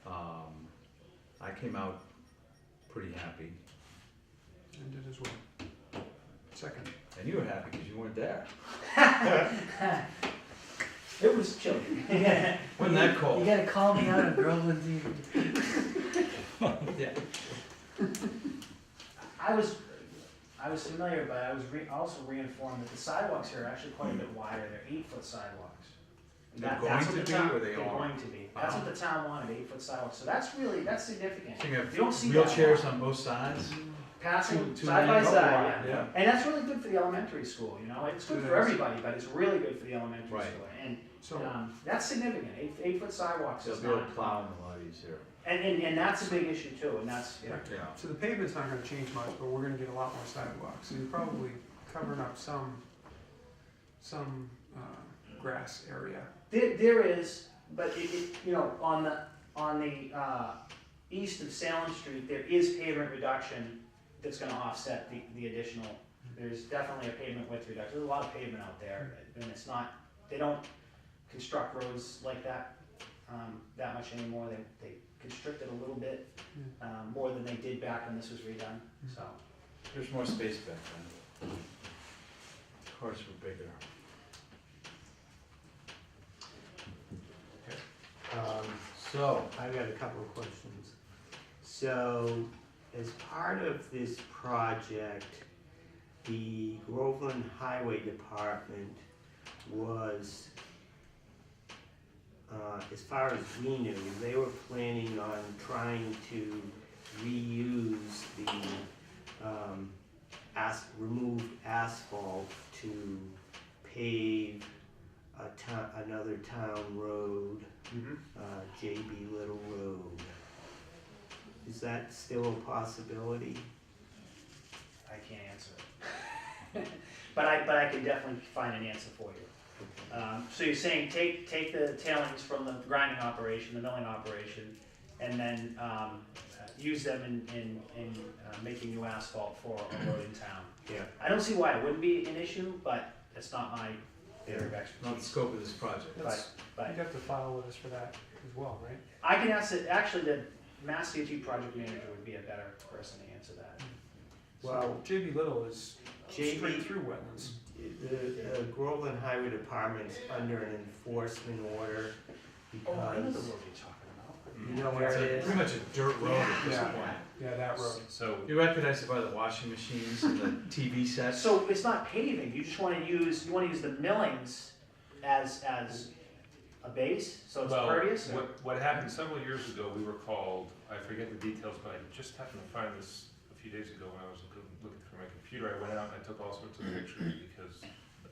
Speaker 4: I came out pretty happy.
Speaker 2: and did as well. Second.
Speaker 4: And you were happy because you weren't there.
Speaker 8: It was chilly.
Speaker 4: Wasn't that
Speaker 3: You
Speaker 4: cold?
Speaker 3: gotta call me out on Groveland's Eve.
Speaker 4: Yeah.
Speaker 8: I was familiar, but I was also reinformed that the sidewalks here are actually quite a bit wider. They're 8-foot sidewalks.
Speaker 4: They're
Speaker 8: That's
Speaker 4: going
Speaker 8: what
Speaker 4: to
Speaker 8: the
Speaker 4: be,
Speaker 8: town-
Speaker 4: or they
Speaker 8: they're
Speaker 4: are?
Speaker 8: going to be. That's what the town wanted, 8-foot sidewalks. So that's significant.
Speaker 4: So you have
Speaker 8: You don't see that
Speaker 4: wheelchairs
Speaker 8: a
Speaker 4: on both sides?
Speaker 8: Passing
Speaker 4: Two
Speaker 8: side by
Speaker 4: lanes?
Speaker 8: side, yeah.
Speaker 4: Yeah.
Speaker 8: And that's really good for the elementary school, you know, it's good
Speaker 2: It
Speaker 8: for
Speaker 2: is.
Speaker 8: everybody, but it's really good for the elementary
Speaker 4: Right.
Speaker 8: school. And,
Speaker 2: So,
Speaker 8: that's significant, 8-foot sidewalks
Speaker 4: They'll
Speaker 8: is
Speaker 4: be able
Speaker 8: not.
Speaker 4: to plow them a lot easier.
Speaker 8: And that's a big issue too, and that's, yeah.
Speaker 4: Yeah.
Speaker 2: so the pavement's not gonna change much, but we're gonna get a lot more sidewalks, so you're probably covering up some grass area.
Speaker 8: There is, but you know, on the east of Salem Street, there is pavement reduction that's gonna offset the additional. There's definitely a pavement width reduction. There's a lot of pavement out there, and it's not, they don't construct roads like that, that much anymore. They constrict it a little bit, more than they did back when this was redone, so.
Speaker 4: There's more space back then. Cars were bigger. So,
Speaker 1: I've got a couple of questions. So, as part of this project, the Groveland Highway Department was, as far as we knew, they were planning on trying to reuse the removed asphalt to pave another town road, J.B. Little Road. Is that still a possibility?
Speaker 8: I can't answer it. But I can definitely find an answer for you. So you're saying take the tailings from the grinding operation, the milling operation, and then use them in making new asphalt for a road in town.
Speaker 1: Yeah.
Speaker 8: I don't see why it wouldn't be an issue, but that's not my area of
Speaker 4: not the
Speaker 8: expertise.
Speaker 4: scope of this project.
Speaker 8: But
Speaker 2: You'd have to file with us for that as well, right?
Speaker 8: I can ask it, actually, the Mass DOT project manager would be a better person to answer that.
Speaker 1: Well,
Speaker 2: JB Little is
Speaker 1: JB
Speaker 2: straight through wetlands.
Speaker 1: the Groveland Highway Department's under an enforcement order
Speaker 8: Oh, I know the
Speaker 1: because,
Speaker 8: road you're talking about.
Speaker 1: you know where
Speaker 4: It's
Speaker 1: it
Speaker 4: a-
Speaker 1: is?
Speaker 4: pretty much a dirt road at this
Speaker 2: Yeah.
Speaker 4: point.
Speaker 2: Yeah, that road.
Speaker 5: So,
Speaker 4: You recognize it by the washing machines and the TV sets?
Speaker 8: So it's not paving, you just wanna use the millings as a base, so it's
Speaker 5: well,
Speaker 8: pervious?
Speaker 5: what happened several years ago, we were called, I forget the details, but I just happened to find this a few days ago when I was looking through my computer. I went out and I took all sorts of pictures because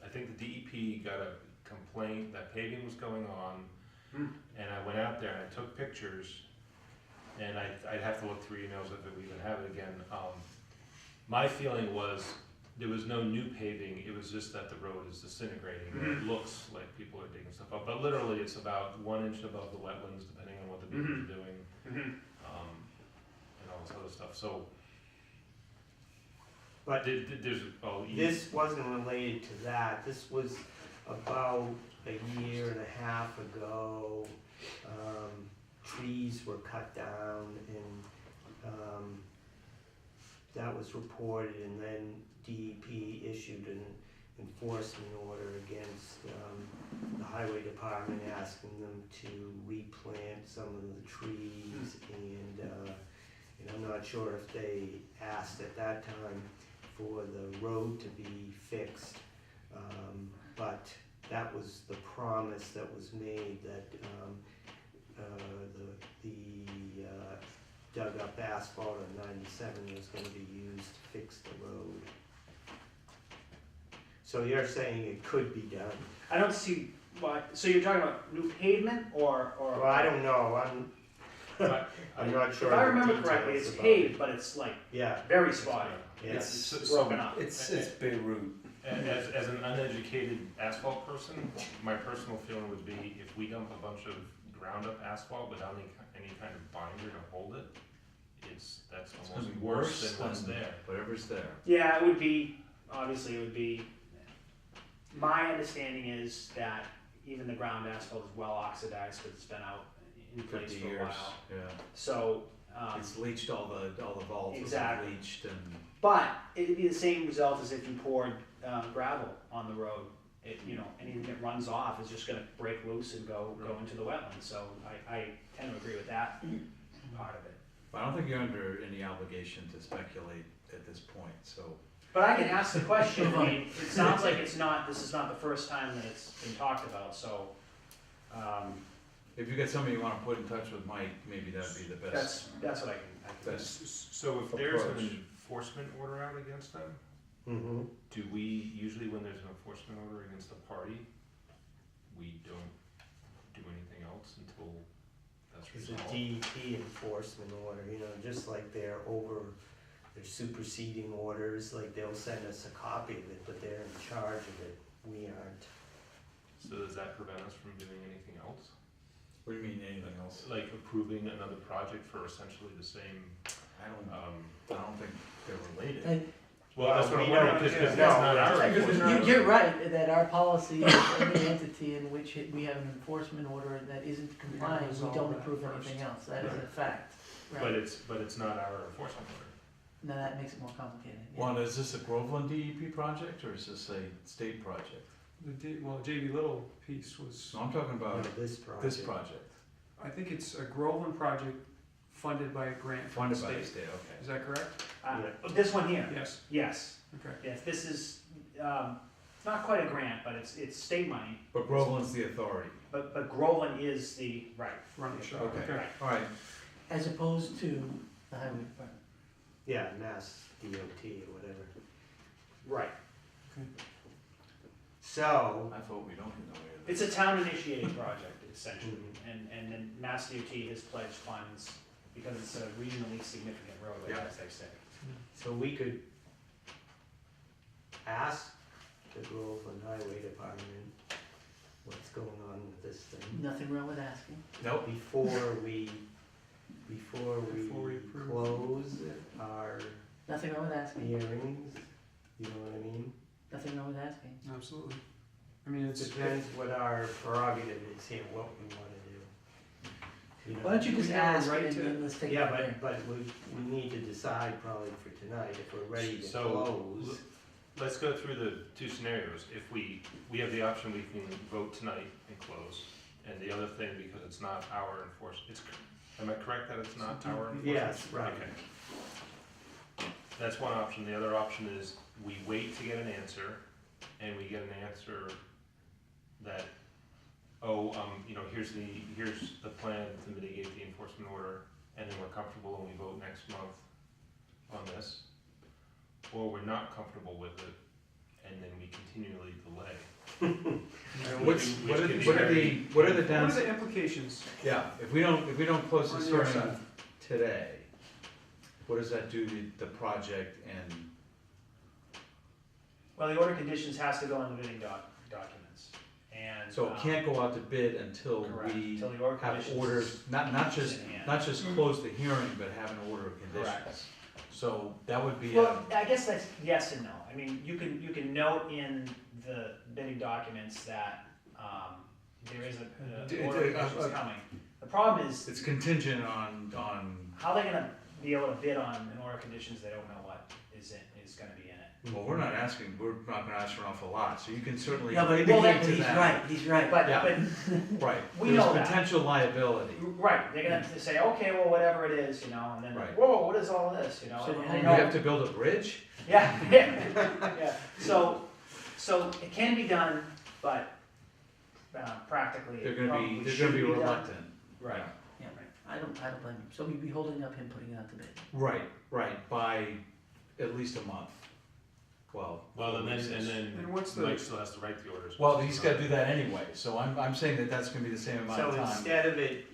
Speaker 5: I think the DEP got a complaint that paving was going on. And I went out there and I took pictures, and I'd have to look through emails if we even have it again. My feeling was there was no new paving, it was just that the road is disintegrating. And it looks like people are digging stuff up, but literally it's about 1 inch above the wetlands, depending on what the people are doing, and all this other stuff. So,
Speaker 1: But
Speaker 5: there's,
Speaker 1: this wasn't related to that. This was about a year and a half ago. Trees were cut down and that was reported, and then DEP issued an enforcement order against the highway department, asking them to replant some of the trees, and I'm not sure if they asked at that time for the road to be fixed, but that was the promise that was made, that the dug up asphalt on 97 was going to be used to fix the road. So you're saying it could be done?
Speaker 8: I don't see why, so you're talking about new pavement or?
Speaker 1: Well, I don't know. I'm not sure.
Speaker 8: If I
Speaker 1: of the
Speaker 8: remember correctly,
Speaker 1: details
Speaker 8: it's
Speaker 1: about
Speaker 8: paved,
Speaker 1: it.
Speaker 8: but it's like
Speaker 1: Yeah.
Speaker 8: very spotty.
Speaker 1: Yes.
Speaker 8: It's broken up.
Speaker 4: It's Beirut.
Speaker 5: as an uneducated asphalt person, my personal feeling would be if we dump a bunch of ground up asphalt without any kind of binder to hold it, that's
Speaker 4: It's
Speaker 5: almost
Speaker 4: gonna be
Speaker 5: worse than what's there.
Speaker 4: Whatever's there.
Speaker 8: Yeah, it would be, obviously it would be, my understanding is that even the ground asphalt is well oxidized because it's been out in place
Speaker 4: 50
Speaker 8: for a
Speaker 4: years,
Speaker 8: while.
Speaker 4: yeah.
Speaker 8: So,
Speaker 4: It's leached all the vaults,
Speaker 8: Exactly.
Speaker 4: leached and.
Speaker 8: but it'd be the same result as if you poured gravel on the road. Anything that runs off is just gonna break loose and go into the wetlands. So I tend to agree with that part of it.
Speaker 4: I don't think you're under any obligation to speculate at this point, so.
Speaker 8: But I can ask the question. I mean, it sounds like this is not the first time that it's been talked about, so,
Speaker 4: If you get somebody you wanna put in touch with Mike, maybe that'd be the best.
Speaker 8: that's what I can.
Speaker 4: Best.
Speaker 5: So if there's an
Speaker 4: Approach.
Speaker 5: enforcement order out against them,
Speaker 1: Mm-hmm.
Speaker 5: do we, usually when there's an enforcement order against a party, we don't do anything else until that's
Speaker 1: It's a
Speaker 5: resolved?
Speaker 1: DEP enforcement order, just like they're superseding orders, like they'll send us a copy of it, but they're in charge of it, we aren't.
Speaker 5: So does that prevent us from doing anything else?
Speaker 4: What do you mean, anything else?
Speaker 5: Like approving another project for essentially the same,
Speaker 4: I don't think they're related.
Speaker 7: And
Speaker 5: well, that's what I'm
Speaker 1: we
Speaker 5: wondering,
Speaker 1: don't-
Speaker 5: because
Speaker 1: no,
Speaker 5: that's not our
Speaker 2: because they're
Speaker 5: enforcement.
Speaker 2: not-
Speaker 7: you're right, that our policy is any entity in which we have an enforcement order that isn't compliant, we
Speaker 2: resolve
Speaker 7: don't
Speaker 2: that
Speaker 7: approve
Speaker 2: first.
Speaker 7: anything else, that is a fact.
Speaker 5: But
Speaker 7: Right,
Speaker 5: it's not our enforcement order.
Speaker 7: now that makes it more complicated. yeah.
Speaker 4: Well, is this a Groveland DEP project or is this a state project?
Speaker 2: The JB Little piece was,
Speaker 4: No, I'm talking about
Speaker 1: This project.
Speaker 4: this project.
Speaker 2: I think it's a Groveland project funded by a grant from the
Speaker 4: Funded by the
Speaker 2: state.
Speaker 4: state, okay.
Speaker 2: Is that correct?
Speaker 8: This one here,
Speaker 2: Yes,
Speaker 8: yes,
Speaker 2: okay.
Speaker 8: yes, this is, not quite a grant, but it's state money,
Speaker 4: But Groveland's the authority.
Speaker 8: but Groveland is the, right.
Speaker 2: Run the show,
Speaker 4: Okay.
Speaker 2: okay.
Speaker 4: All right,
Speaker 7: As opposed to the highway department.
Speaker 1: Yeah, Mass DOT or whatever.
Speaker 8: Right.
Speaker 1: So,
Speaker 4: I vote we don't give no way to
Speaker 8: It's a town initiated project essentially,
Speaker 1: Mhm.
Speaker 8: and then Mass DOT has pledged funds because it's a regionally significant roadway,
Speaker 4: Yeah.
Speaker 8: as they say.
Speaker 1: so we could ask the Groveland Highway Department what's going on with this thing
Speaker 7: Nothing wrong with asking.
Speaker 4: Nope.
Speaker 1: before we
Speaker 2: Before we approve.
Speaker 1: close our
Speaker 7: Nothing wrong with asking.
Speaker 1: hearings. You know what I mean?
Speaker 7: Nothing wrong with asking.
Speaker 2: Absolutely. I mean, it's,
Speaker 1: Depends what our prerogative is here, what we wanna do. You know?
Speaker 7: Why don't you
Speaker 2: We
Speaker 7: just
Speaker 2: have a
Speaker 7: ask
Speaker 2: right
Speaker 7: and
Speaker 2: to-
Speaker 7: then let's take it
Speaker 1: Yeah,
Speaker 7: from there.
Speaker 1: but we need to decide probably for tonight if we're ready to
Speaker 5: So,
Speaker 1: close.
Speaker 5: Let's go through the two scenarios. If we have the option, we can vote tonight and close. And the other thing, because it's not our enforcement, am I correct that it's not our enforcement?
Speaker 1: Yes, right.
Speaker 5: Okay. That's one option. The other option is we wait to get an answer, and we get an answer that, here's the plan to mitigate the enforcement order, and then we're comfortable and we vote next month on this. Or we're not comfortable with it, and then we continually delay.
Speaker 4: What are the
Speaker 2: what are
Speaker 4: downs?
Speaker 2: the implications?
Speaker 4: Yeah, if we don't close this
Speaker 2: On your
Speaker 4: hearing
Speaker 2: side.
Speaker 4: today, what does that do to the project and,
Speaker 8: Well, the order of conditions has to go in the bidding documents, and.
Speaker 4: so it can't go out to bid until
Speaker 8: Correct,
Speaker 4: we
Speaker 8: until the order of
Speaker 4: have
Speaker 8: conditions.
Speaker 4: orders, not just,
Speaker 8: in hand.
Speaker 4: not just close the hearing, but have an order of conditions.
Speaker 8: Correct.
Speaker 4: So that would be
Speaker 8: Well, I guess that's yes and no. I mean, you can note in the bidding documents that, there is a order of conditions coming. The problem is,
Speaker 4: it's contingent on,
Speaker 8: how are they gonna be able to bid on an order of conditions they don't know what is gonna be in it?
Speaker 4: well, we're not gonna ask for an awful lot, so you can certainly
Speaker 7: No, but
Speaker 4: indicate to
Speaker 7: he's
Speaker 4: them.
Speaker 7: right, he's right.
Speaker 8: But,
Speaker 4: Yeah.
Speaker 8: but,
Speaker 4: Right,
Speaker 8: We know
Speaker 4: there's
Speaker 8: that.
Speaker 4: potential liability.
Speaker 8: right, they're gonna say, okay, well, whatever it is, and then,
Speaker 4: Right.
Speaker 8: whoa, what is all this,
Speaker 7: So
Speaker 8: and
Speaker 7: the
Speaker 8: they
Speaker 4: You
Speaker 8: know.
Speaker 4: have to build a bridge?
Speaker 8: Yeah, yeah. So it can be done, but practically
Speaker 4: They're
Speaker 8: it
Speaker 4: gonna
Speaker 8: probably
Speaker 4: be
Speaker 8: shouldn't
Speaker 4: reluctant.
Speaker 8: done. Right.
Speaker 7: Yeah, I don't blame him. So we'd be holding up him putting it out to bid.
Speaker 4: Right, by at least a month. Well,
Speaker 5: And
Speaker 2: And what's the-
Speaker 5: Mike still has to write the orders.
Speaker 4: well, he's gotta do that anyway, so I'm saying that that's gonna be the same amount
Speaker 1: So
Speaker 4: of time.
Speaker 1: instead of it,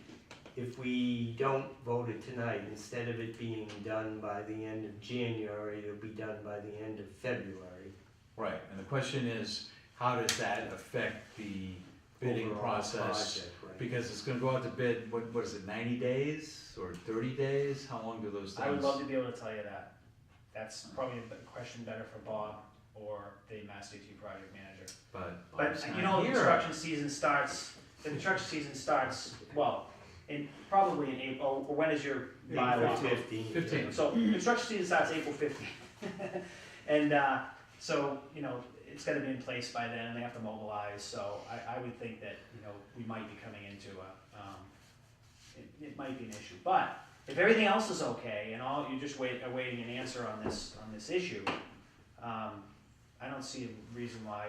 Speaker 1: if we don't vote it tonight, instead of it being done by the end of January, it'll be done by the end of February.
Speaker 4: Right, and the question is, how does that affect the bidding
Speaker 1: overall
Speaker 4: process?
Speaker 1: project, right?
Speaker 4: Because it's gonna go out to bid, what is it, 90 days or 30 days? How long do those things?
Speaker 8: I would love to be able to tell you that. That's probably a question better for Bob or the Mass DOT project manager.
Speaker 4: But
Speaker 8: But
Speaker 4: Bob's
Speaker 8: the
Speaker 4: not here.
Speaker 8: construction season starts, well, probably in April, or when is your bylaw?
Speaker 1: April 15th.
Speaker 4: 15th.
Speaker 8: So construction season starts April 15th. And so, it's gonna be in place by then, and they have to mobilize, so I would think that, we might be coming into it might be an issue. But if everything else is okay, and you're just awaiting an answer on this issue, I don't see a reason why,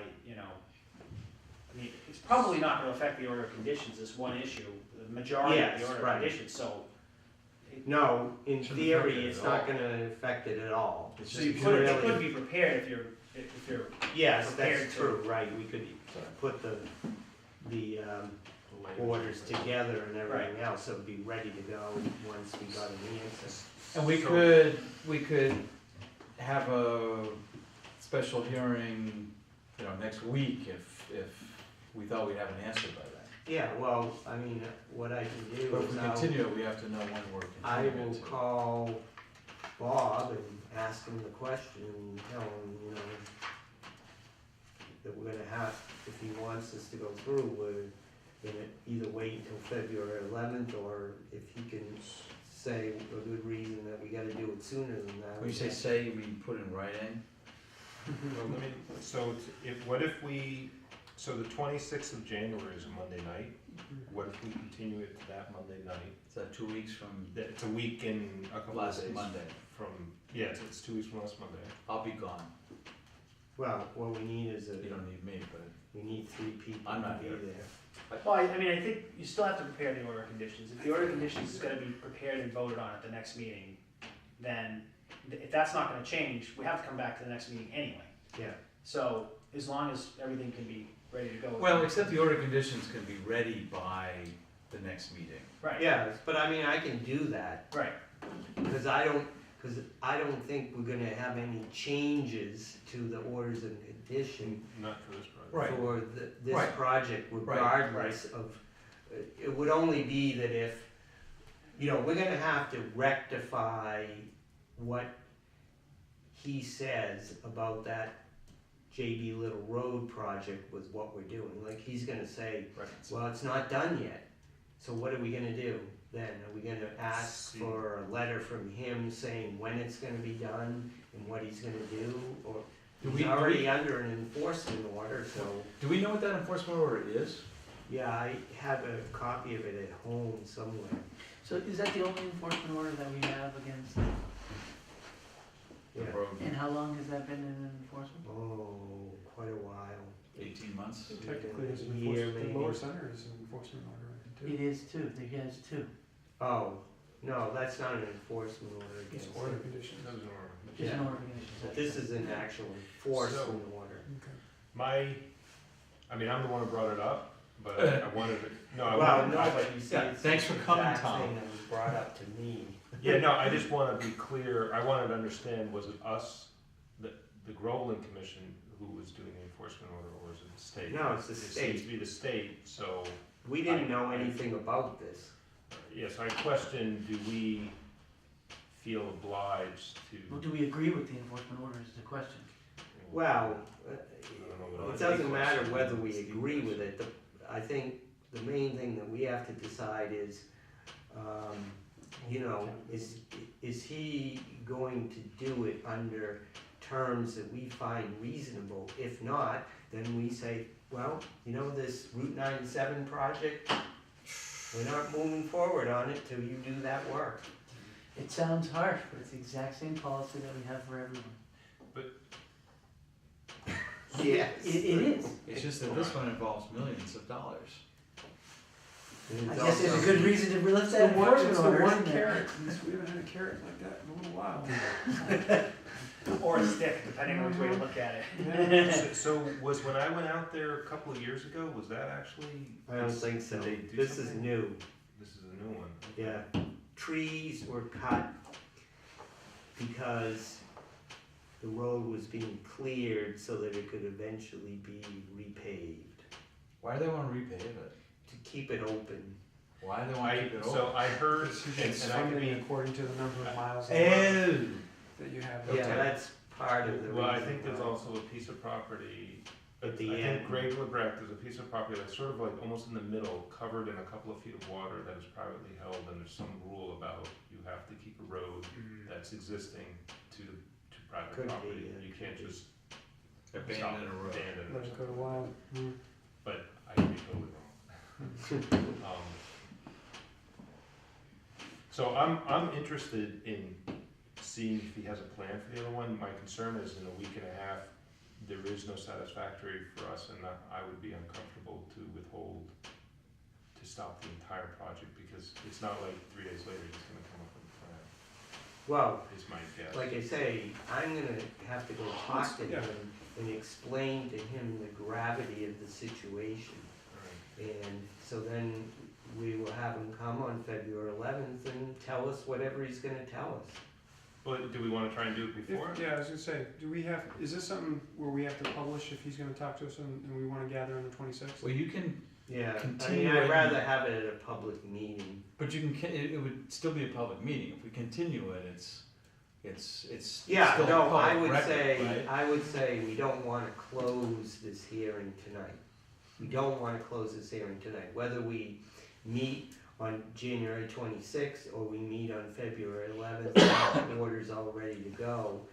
Speaker 8: it's probably not gonna affect the order of conditions, this one issue, the majority of the
Speaker 1: Yes,
Speaker 8: order
Speaker 1: right.
Speaker 8: of conditions, so.
Speaker 1: No, in
Speaker 4: Shouldn't
Speaker 1: theory,
Speaker 4: affect it
Speaker 1: it's
Speaker 4: at
Speaker 1: not
Speaker 4: all.
Speaker 1: gonna affect it at all.
Speaker 4: It's
Speaker 8: So
Speaker 4: just
Speaker 8: you could,
Speaker 1: really-
Speaker 8: it could be prepared if you're,
Speaker 1: Yes,
Speaker 8: prepared
Speaker 1: that's
Speaker 8: to-
Speaker 1: true, right, we could put the orders together and everything else, so it'd be ready to go once we got an answer.
Speaker 4: And we could have a special hearing, next week if we thought we'd have an answer by then.
Speaker 1: Yeah, well, I mean, what I can do
Speaker 4: But if
Speaker 1: is
Speaker 4: we
Speaker 1: I'll,
Speaker 4: continue, we have to know when we're
Speaker 1: I
Speaker 4: continuing
Speaker 1: will
Speaker 4: to.
Speaker 1: call Bob and ask him the question and tell him, that we're gonna have, if he wants us to go through, we're gonna either wait until February 11th, or if he can say a good reason that we gotta do it sooner than that.
Speaker 4: When you say, you mean put in writing?
Speaker 5: Well, so the 26th of January is a Monday night. What if we continue it to that Monday night?
Speaker 4: Is that 2 weeks from
Speaker 5: It's a week and a couple of
Speaker 4: last
Speaker 5: days
Speaker 4: Monday?
Speaker 5: from, yeah, it's 2 weeks from last Monday.
Speaker 4: I'll be gone.
Speaker 1: Well, what we need is
Speaker 4: You don't need me, but
Speaker 1: we need 3 people
Speaker 4: I'm
Speaker 1: to
Speaker 4: not
Speaker 1: be
Speaker 4: here.
Speaker 1: there.
Speaker 8: Well, I mean, I think you still have to prepare the order of conditions. If the order of conditions is gonna be prepared and voted on at the next meeting, then if that's not gonna change, we have to come back to the next meeting anyway.
Speaker 1: Yeah.
Speaker 8: So as long as everything can be ready to go.
Speaker 4: well, except the order of conditions can be ready by the next meeting.
Speaker 8: Right,
Speaker 1: Yeah, but I mean, I can do that,
Speaker 8: right.
Speaker 1: because I don't think we're gonna have any changes to the orders of condition
Speaker 5: Not for this project.
Speaker 4: Right.
Speaker 1: for this
Speaker 4: Right.
Speaker 1: project
Speaker 4: Right.
Speaker 1: regardless of, it would only be that if, you know, we're gonna have to rectify what he says about that J.B. Little Road project with what we're doing. Like, he's gonna say,
Speaker 4: Right.
Speaker 1: well, it's not done yet, so what are we gonna do then? Are we gonna ask
Speaker 5: See.
Speaker 1: for a letter from him saying when it's gonna be done and what he's gonna do? Or he's already under an enforcement order, so,
Speaker 4: Do we know what that enforcement order is?
Speaker 1: yeah, I have a copy of it at home somewhere.
Speaker 7: So is that the only enforcement order that we have against,
Speaker 1: Yeah.
Speaker 7: and how long has that been in enforcement?
Speaker 1: Oh, quite a while.
Speaker 4: 18 months?
Speaker 2: Technically, it's an
Speaker 1: Year,
Speaker 2: enforcement, the
Speaker 1: maybe.
Speaker 2: lower center is an enforcement order, I think,
Speaker 7: It
Speaker 2: too.
Speaker 7: is too, he has two,
Speaker 1: Oh, no, that's not an enforcement order
Speaker 2: It's
Speaker 1: against
Speaker 2: order
Speaker 1: it.
Speaker 2: conditions.
Speaker 5: That was an order.
Speaker 7: just an
Speaker 1: Yeah.
Speaker 7: order of conditions.
Speaker 1: But this is an actual enforcement order.
Speaker 2: Okay.
Speaker 5: I mean, I'm the one who brought it up, but I wanted to, no, I
Speaker 1: Well,
Speaker 5: wanted,
Speaker 1: no,
Speaker 5: I-
Speaker 1: but you see,
Speaker 4: Yeah,
Speaker 1: it's
Speaker 4: thanks
Speaker 1: the
Speaker 4: for coming,
Speaker 1: exact
Speaker 4: Tom.
Speaker 1: thing that was brought up to me.
Speaker 5: yeah, no, I just wanna be clear, I wanted to understand, was it us, the Groveland Commission who was doing the enforcement order, or is it the state?
Speaker 1: No, it's the
Speaker 5: It seems
Speaker 1: state.
Speaker 5: to be the state, so,
Speaker 1: We didn't know anything about this.
Speaker 5: yes, I question, do we feel obliged
Speaker 7: Well,
Speaker 5: to?
Speaker 7: do we agree with the enforcement order is the question.
Speaker 1: Well,
Speaker 5: I don't know what
Speaker 1: it
Speaker 5: I-
Speaker 1: doesn't matter whether we agree with it. I think the main thing that we have to decide is, you know, is he going to do it under terms that we find reasonable? If not, then we say, well, you know, this Route 97 project, we're not moving forward on it till you do that work.
Speaker 7: It sounds harsh, but it's the exact same policy that we have for everyone.
Speaker 1: Yes.
Speaker 7: It is.
Speaker 4: It's just that this one involves millions of dollars.
Speaker 1: And
Speaker 7: I
Speaker 1: it's
Speaker 7: guess there's a
Speaker 1: also-
Speaker 7: good reason to lift
Speaker 2: It's
Speaker 7: that
Speaker 2: the one,
Speaker 7: enforcement
Speaker 2: it's the
Speaker 7: order,
Speaker 2: one
Speaker 7: isn't there?
Speaker 2: carrot, we haven't had a carrot like that in a little while.
Speaker 8: Or a stick, depending on which way you look at it.
Speaker 2: Yeah.
Speaker 5: So was when I went out there a couple of years ago, was that actually?
Speaker 1: I don't think so.
Speaker 5: Did they do
Speaker 1: This is
Speaker 5: something?
Speaker 1: new.
Speaker 5: This is a new one.
Speaker 1: Yeah, trees were cut because the road was being cleared so that it could eventually be repaved,
Speaker 4: Why do they want to repave it?
Speaker 1: to keep it open.
Speaker 4: Why do they want to keep it open?
Speaker 5: So I heard,
Speaker 2: It's
Speaker 5: and
Speaker 2: it's
Speaker 5: and I could
Speaker 2: funding
Speaker 5: be,
Speaker 2: according to the number of miles
Speaker 4: Oh,
Speaker 2: that you have.
Speaker 1: Yeah, that's part of the reason.
Speaker 5: well, I think there's
Speaker 1: why.
Speaker 5: also a piece of property, I
Speaker 1: At the
Speaker 5: think
Speaker 1: end.
Speaker 5: Greg LeBrecq, there's a piece of property that's sort of like almost in the middle, covered in a couple of feet of water that is privately held, and there's some rule about you have to keep a road that's existing to private
Speaker 1: Could be,
Speaker 5: property.
Speaker 1: yeah,
Speaker 5: You
Speaker 1: could
Speaker 5: can't
Speaker 1: be.
Speaker 5: just
Speaker 4: abandon a road.
Speaker 5: abandon
Speaker 2: Let
Speaker 5: it.
Speaker 2: it go wild.
Speaker 5: But I could be totally wrong. So I'm interested in seeing if he has a plan for the other one. My concern is in a week and a half, there is no satisfactory for us, and I would be uncomfortable to withhold, to stop the entire project, because it's not like 3 days later he's gonna come up with a plan,
Speaker 1: Well,
Speaker 5: is my guess.
Speaker 1: like I say, I'm gonna have to go talk to
Speaker 2: Yeah.
Speaker 1: him and explain to him the gravity of the situation.
Speaker 5: Alright.
Speaker 1: And so then we will have him come on February 11th and tell us whatever he's gonna tell us.
Speaker 5: But do we wanna try and do it before?
Speaker 2: Yeah, I was gonna say, do we have, is this something where we have to publish if he's gonna talk to us and we wanna gather on the 26th?
Speaker 4: Well, you can,
Speaker 1: Yeah, I mean,
Speaker 4: Continue
Speaker 1: I'd
Speaker 4: it.
Speaker 1: rather have it at a public meeting.
Speaker 4: but you can, it would still be a public meeting. If we continue it, it's
Speaker 1: Yeah,
Speaker 4: still a
Speaker 1: no,
Speaker 4: public
Speaker 1: I would
Speaker 4: record,
Speaker 1: say,
Speaker 4: right?
Speaker 1: I would say we don't wanna close this hearing tonight. We don't wanna close this hearing tonight, whether we meet on January 26th or we meet on February 11th, and the order's all ready to go,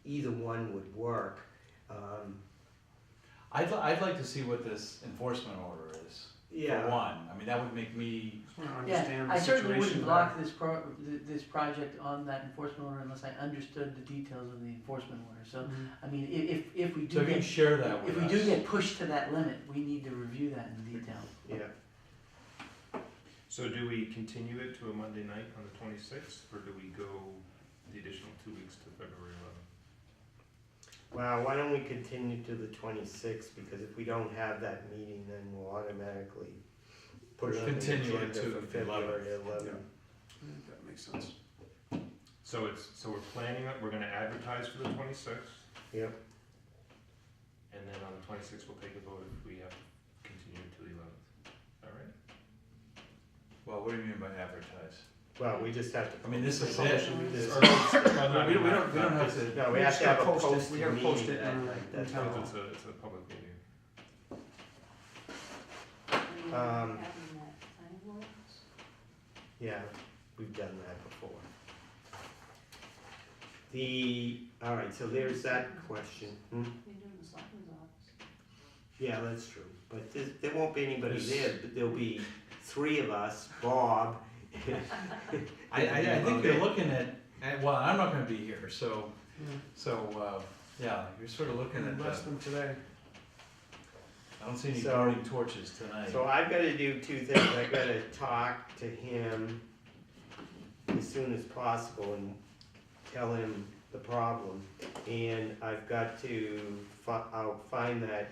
Speaker 1: either one would work.
Speaker 4: I'd like to see what this enforcement order is.
Speaker 1: Yeah.
Speaker 4: for one. I mean, that would make me,
Speaker 2: Just wanna
Speaker 7: Yeah,
Speaker 2: understand
Speaker 7: I
Speaker 2: the
Speaker 7: certainly
Speaker 2: situation
Speaker 7: wouldn't
Speaker 2: better.
Speaker 7: block this project on that enforcement order unless I understood the details of the enforcement order. So,
Speaker 2: Mhm.
Speaker 7: I mean, if we
Speaker 4: so
Speaker 7: do
Speaker 4: if you can
Speaker 7: get,
Speaker 4: share that with
Speaker 7: if
Speaker 4: us.
Speaker 7: we do get pushed to that limit, we need to review that in detail.
Speaker 1: Yeah,
Speaker 5: So do we continue it to a Monday night on the 26th, or do we go the additional 2 weeks to February 11th?
Speaker 1: well, why don't we continue to the 26th, because if we don't have that meeting, then we'll automatically put it on the
Speaker 4: Continue it
Speaker 1: agenda
Speaker 4: to
Speaker 1: for
Speaker 4: the
Speaker 1: February
Speaker 4: 11th.
Speaker 1: 11th.
Speaker 2: I think that makes sense.
Speaker 5: So we're planning it, we're gonna advertise for the 26th,
Speaker 1: Yep,
Speaker 5: and then on the 26th, we'll take a vote if we have to continue it to the 11th. All right?
Speaker 4: Well, what do you mean by advertise?
Speaker 1: well, we just have to.
Speaker 4: I mean, this is it.
Speaker 1: This
Speaker 5: Or-
Speaker 1: is-
Speaker 5: well,
Speaker 4: We don't have to.
Speaker 1: No, we
Speaker 2: We
Speaker 1: have
Speaker 2: just
Speaker 1: to have
Speaker 2: gotta
Speaker 1: a
Speaker 2: post it.
Speaker 1: posted
Speaker 2: We gotta post
Speaker 1: meeting
Speaker 2: it
Speaker 1: that
Speaker 2: in-
Speaker 1: night,
Speaker 2: in
Speaker 1: that's
Speaker 2: town.
Speaker 1: all.
Speaker 5: It's a public meeting.
Speaker 1: Yeah, we've done that before. Alright, so there's that question. Yeah, that's true, but there won't be anybody there, but there'll be 3 of us, Bob.
Speaker 4: I think you're looking at, well, I'm not gonna be here, so, yeah, you're sort of looking at,
Speaker 2: Less than today.
Speaker 4: I don't see any
Speaker 1: So-
Speaker 4: burning torches tonight.
Speaker 1: So I've gotta do 2 things, I've gotta talk to him as soon as possible and tell him the problem. And I've got to, I'll find that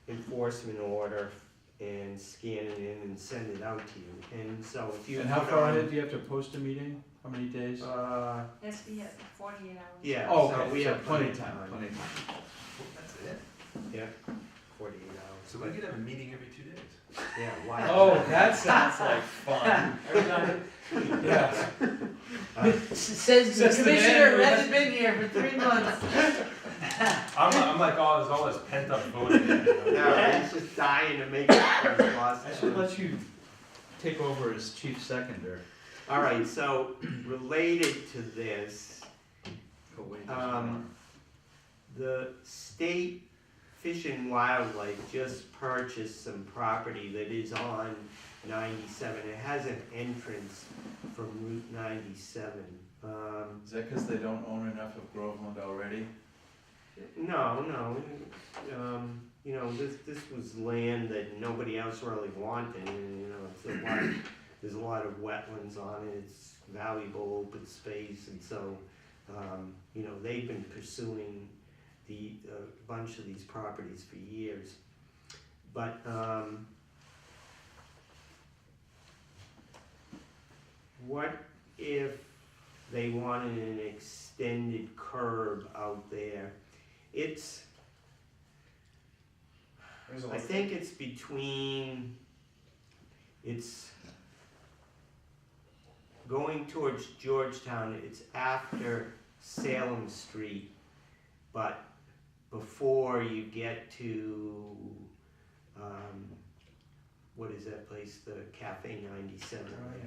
Speaker 1: enforcement order and scan it in and send it out to you. And so if you.
Speaker 4: And how
Speaker 1: put
Speaker 4: far
Speaker 1: on-
Speaker 4: ahead do you have to post a meeting? How many days?
Speaker 10: Has to be at 48 hours.
Speaker 1: Yeah,
Speaker 4: Oh,
Speaker 1: so
Speaker 4: okay,
Speaker 1: we
Speaker 4: so
Speaker 1: have
Speaker 4: plenty of time, plenty of time.
Speaker 5: That's it?
Speaker 1: Yeah, 48 hours.
Speaker 5: So we could have a meeting every 2 days.
Speaker 1: Yeah, why?
Speaker 4: Oh, that sounds like fun. Yeah.
Speaker 7: Says the
Speaker 4: Says the
Speaker 7: commissioner
Speaker 4: man
Speaker 7: who
Speaker 4: who
Speaker 7: hasn't been here for 3 months.
Speaker 5: I'm like, oh, there's all this pent up voting.
Speaker 1: No, he's just dying to make it for his boss.
Speaker 4: I should let you take over as chief seconder.
Speaker 1: All right, so related to this,
Speaker 4: Oh, wait,
Speaker 1: the state Fish and Wildlife just purchased some property that is on 97. It has an entrance from Route 97.
Speaker 4: Is that because they don't own enough of Groveland already?
Speaker 1: No, you know, this was land that nobody else really wanted, and, you know, there's a lot of wetlands on it, it's valuable open space, and so, you know, they've been pursuing a bunch of these properties for years. But, what if they wanted an extended curb out there? It's, I think it's between, it's going towards Georgetown, it's after Salem Street, but before you get to, what is that place, the Cafe 97?
Speaker 8: Oh, yeah.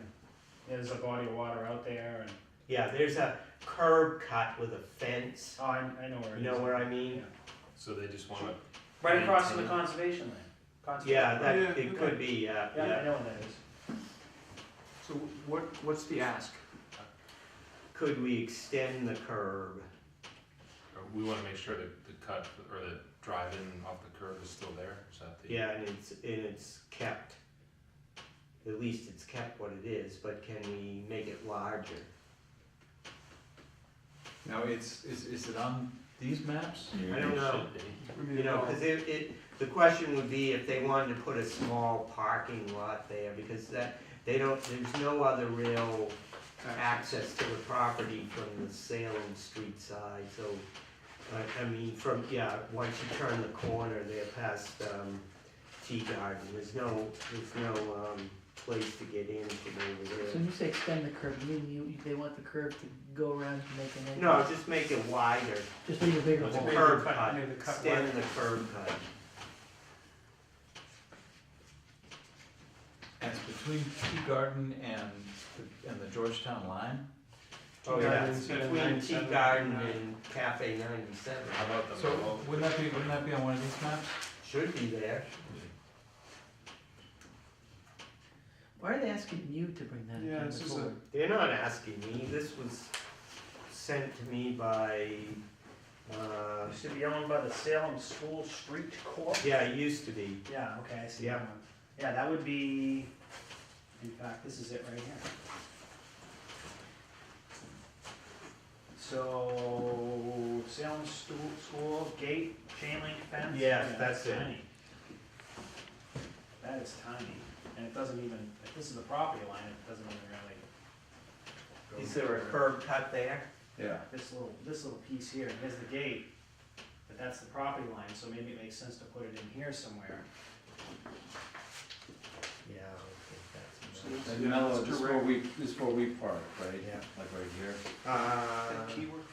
Speaker 8: There's a body of water out there, and,
Speaker 1: Yeah, there's a curb cut with a fence,
Speaker 8: oh, I know where it is.
Speaker 1: you know where I mean?
Speaker 8: Yeah.
Speaker 5: So they just wanna,
Speaker 8: Right across from the conservation land. Conservation.
Speaker 1: Yeah, that,
Speaker 2: Yeah,
Speaker 1: it could be,
Speaker 8: Yeah, I know what that is.
Speaker 2: So what's the ask?
Speaker 1: Could we extend the curb?
Speaker 5: we wanna make sure that the cut, or the drive-in off the curb is still there, is that the?
Speaker 1: Yeah, and it's kept, at least it's kept what it is, but can we make it larger?
Speaker 4: Now, is it on these maps?
Speaker 1: I don't know.
Speaker 5: Should be.
Speaker 2: I mean,
Speaker 1: You know, cause the question would be if they wanted to put a small parking lot there, because there's no other real access to the property from the Salem Street side, so, I mean, once you turn the corner there past, Tea Garden, there's no place to get in from over
Speaker 7: So
Speaker 1: there.
Speaker 7: when you say extend the curb, you mean they want the curb to go around to make an entrance?
Speaker 1: No, just make it wider,
Speaker 7: Just leave a bigger
Speaker 1: It's a
Speaker 7: hole.
Speaker 1: curb
Speaker 2: cut,
Speaker 1: cut,
Speaker 2: maybe the cut
Speaker 1: extend
Speaker 2: wider.
Speaker 1: the curb cut.
Speaker 4: And it's between Tea Garden and the Georgetown line?
Speaker 1: Oh,
Speaker 2: Tea
Speaker 1: yeah,
Speaker 2: Garden
Speaker 1: it's
Speaker 2: and
Speaker 1: between Tea
Speaker 2: 97,
Speaker 1: Garden
Speaker 2: yeah.
Speaker 1: and Cafe 97.
Speaker 5: How about the
Speaker 4: So, wouldn't that be on one of these maps?
Speaker 1: Should be there.
Speaker 7: Why are they asking you to bring that
Speaker 2: Yeah,
Speaker 7: agenda
Speaker 2: this is a-
Speaker 7: forward?
Speaker 1: They're not asking me, this was sent to me by,
Speaker 8: Used to be owned by the Salem School Street Corp.
Speaker 1: yeah, it used to be.
Speaker 8: Yeah, okay, I see
Speaker 1: Yeah.
Speaker 8: that one. Yeah, that would be, in fact, this is it right here. So, Salem School Gate, chain link fence?
Speaker 1: Yes, that's it.
Speaker 8: Tiny. That is tiny, and it doesn't even, if this is the property line, it doesn't even really go.
Speaker 1: Is there a curb cut there?
Speaker 4: Yeah.
Speaker 8: This little piece here, here's the gate, but that's the property line, so maybe it makes sense to put it in here somewhere.
Speaker 1: Yeah, I don't think that's.
Speaker 2: So-
Speaker 6: And
Speaker 2: Yeah,
Speaker 6: Mello,
Speaker 2: it's
Speaker 6: this is
Speaker 2: direct.
Speaker 6: where this is where we park, right?
Speaker 1: Yeah.
Speaker 6: Like right here?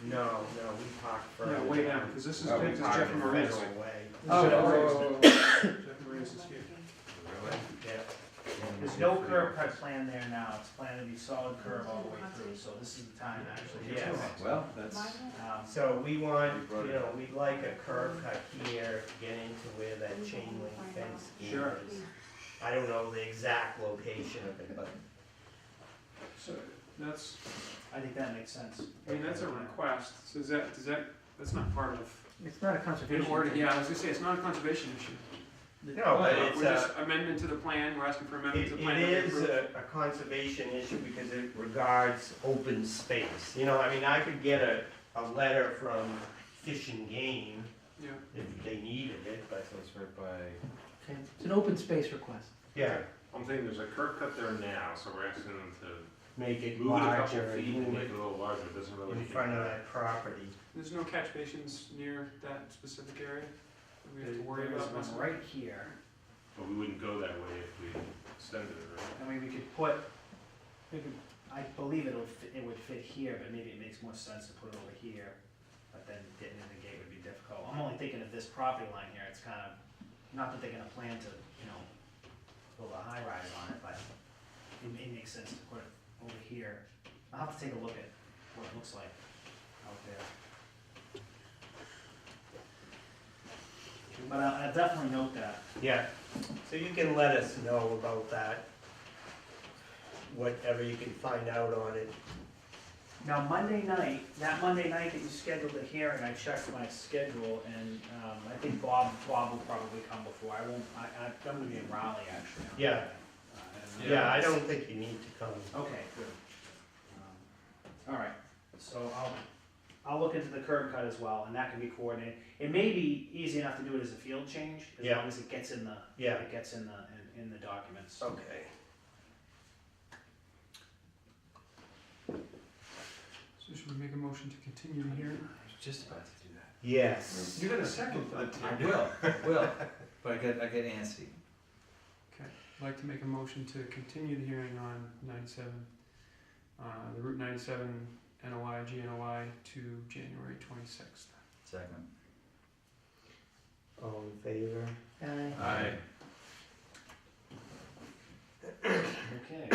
Speaker 1: No, we park further.
Speaker 2: Yeah, way down, because this is,
Speaker 6: Oh,
Speaker 2: this is
Speaker 1: Park
Speaker 2: Jeff
Speaker 1: in
Speaker 2: Maria's.
Speaker 1: Federal Way.
Speaker 2: Jeff Maria's is here.
Speaker 1: Yeah.
Speaker 8: There's no curb cut plan there now, it's planned to be solid curb all the way through, so this is the time actually.
Speaker 1: Yes.
Speaker 6: Well, that's,
Speaker 1: So we want, we'd like a curb cut here, to get into where that chain link fence is.
Speaker 8: Sure.
Speaker 1: I don't know the exact location of it, but
Speaker 2: So that's,
Speaker 8: I think that makes sense.
Speaker 2: I mean, that's a request, so that's not part of,
Speaker 7: It's not a
Speaker 2: in
Speaker 7: conservation.
Speaker 2: order, yeah, I was gonna say, it's not a conservation issue.
Speaker 1: no, but it's
Speaker 2: We're just amendment to the plan, we're asking for amendment to the plan.
Speaker 1: it
Speaker 2: that we
Speaker 1: is
Speaker 2: approve.
Speaker 1: a conservation issue because it regards open space. You know, I mean, I could get a letter from Fish and Game
Speaker 2: Yeah,
Speaker 1: if they needed it, but,
Speaker 4: So it's right by,
Speaker 7: Okay, it's an open space request.
Speaker 1: yeah,
Speaker 5: I'm thinking there's a curb cut there now, so we're asking them to
Speaker 1: make it
Speaker 5: move it a couple
Speaker 1: larger,
Speaker 5: feet and
Speaker 1: move
Speaker 5: make
Speaker 1: it
Speaker 5: it a little larger, it doesn't really.
Speaker 1: in front of that property.
Speaker 2: there's no catch basins near that specific area that we have to worry
Speaker 8: There's
Speaker 2: about.
Speaker 8: one right here,
Speaker 5: But we wouldn't go that way if we extended it, right?
Speaker 8: I mean, we could, I believe it would fit here, but maybe it makes more sense to put it over here, but then getting in the gate would be difficult. I'm only thinking of this property line here, it's kind of, not that they're gonna plan to, build a high rise on it, but it makes sense to put it over here. I'll have to take a look at what it looks like out there. But I'll definitely note that.
Speaker 1: Yeah, so you can let us know about that, whatever you can find out on it.
Speaker 8: Now, that Monday night that you scheduled the hearing, I checked my schedule, and I think Bob will probably come before. I'm gonna be in Raleigh, actually. on
Speaker 1: Yeah.
Speaker 8: Monday.
Speaker 1: Yeah, I don't think you need to come.
Speaker 8: Okay, good. All right, so I'll look into the curb cut as well, and that can be coordinated. It may be easy enough to do it as a field change, as
Speaker 1: Yeah.
Speaker 8: long as it gets in the,
Speaker 1: Yeah.
Speaker 8: in the documents.
Speaker 1: Okay.
Speaker 2: So should we make a motion to continue the hearing?
Speaker 4: I was just about to do that.
Speaker 1: Yes.
Speaker 2: You got a second thought.
Speaker 4: I will, but I get antsy.
Speaker 2: I'd like to make a motion to continue the hearing on 97, the Route 97 NOI, GNOI to January 26th.
Speaker 4: Second.
Speaker 1: All in favor?
Speaker 4: Aye.
Speaker 8: Okay.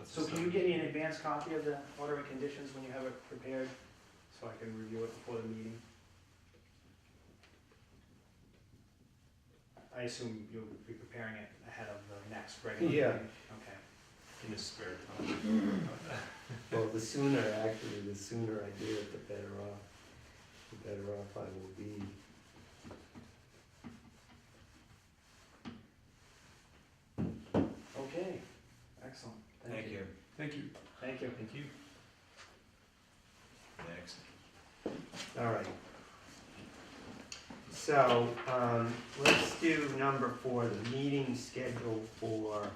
Speaker 8: So can you get me an advance copy of the order of conditions when you have it prepared, so I can review it before the meeting? I assume you'll be preparing it ahead of the next regular
Speaker 1: Yeah.
Speaker 8: meeting? Okay.
Speaker 5: In his spare time.
Speaker 1: Well, the sooner I do it, the better off I will be.
Speaker 8: Okay, excellent.
Speaker 4: Thank you.
Speaker 2: Thank you.
Speaker 8: Thank you.
Speaker 5: Thank you.
Speaker 4: Next.
Speaker 1: All right. So, let's do number 4, the meeting schedule for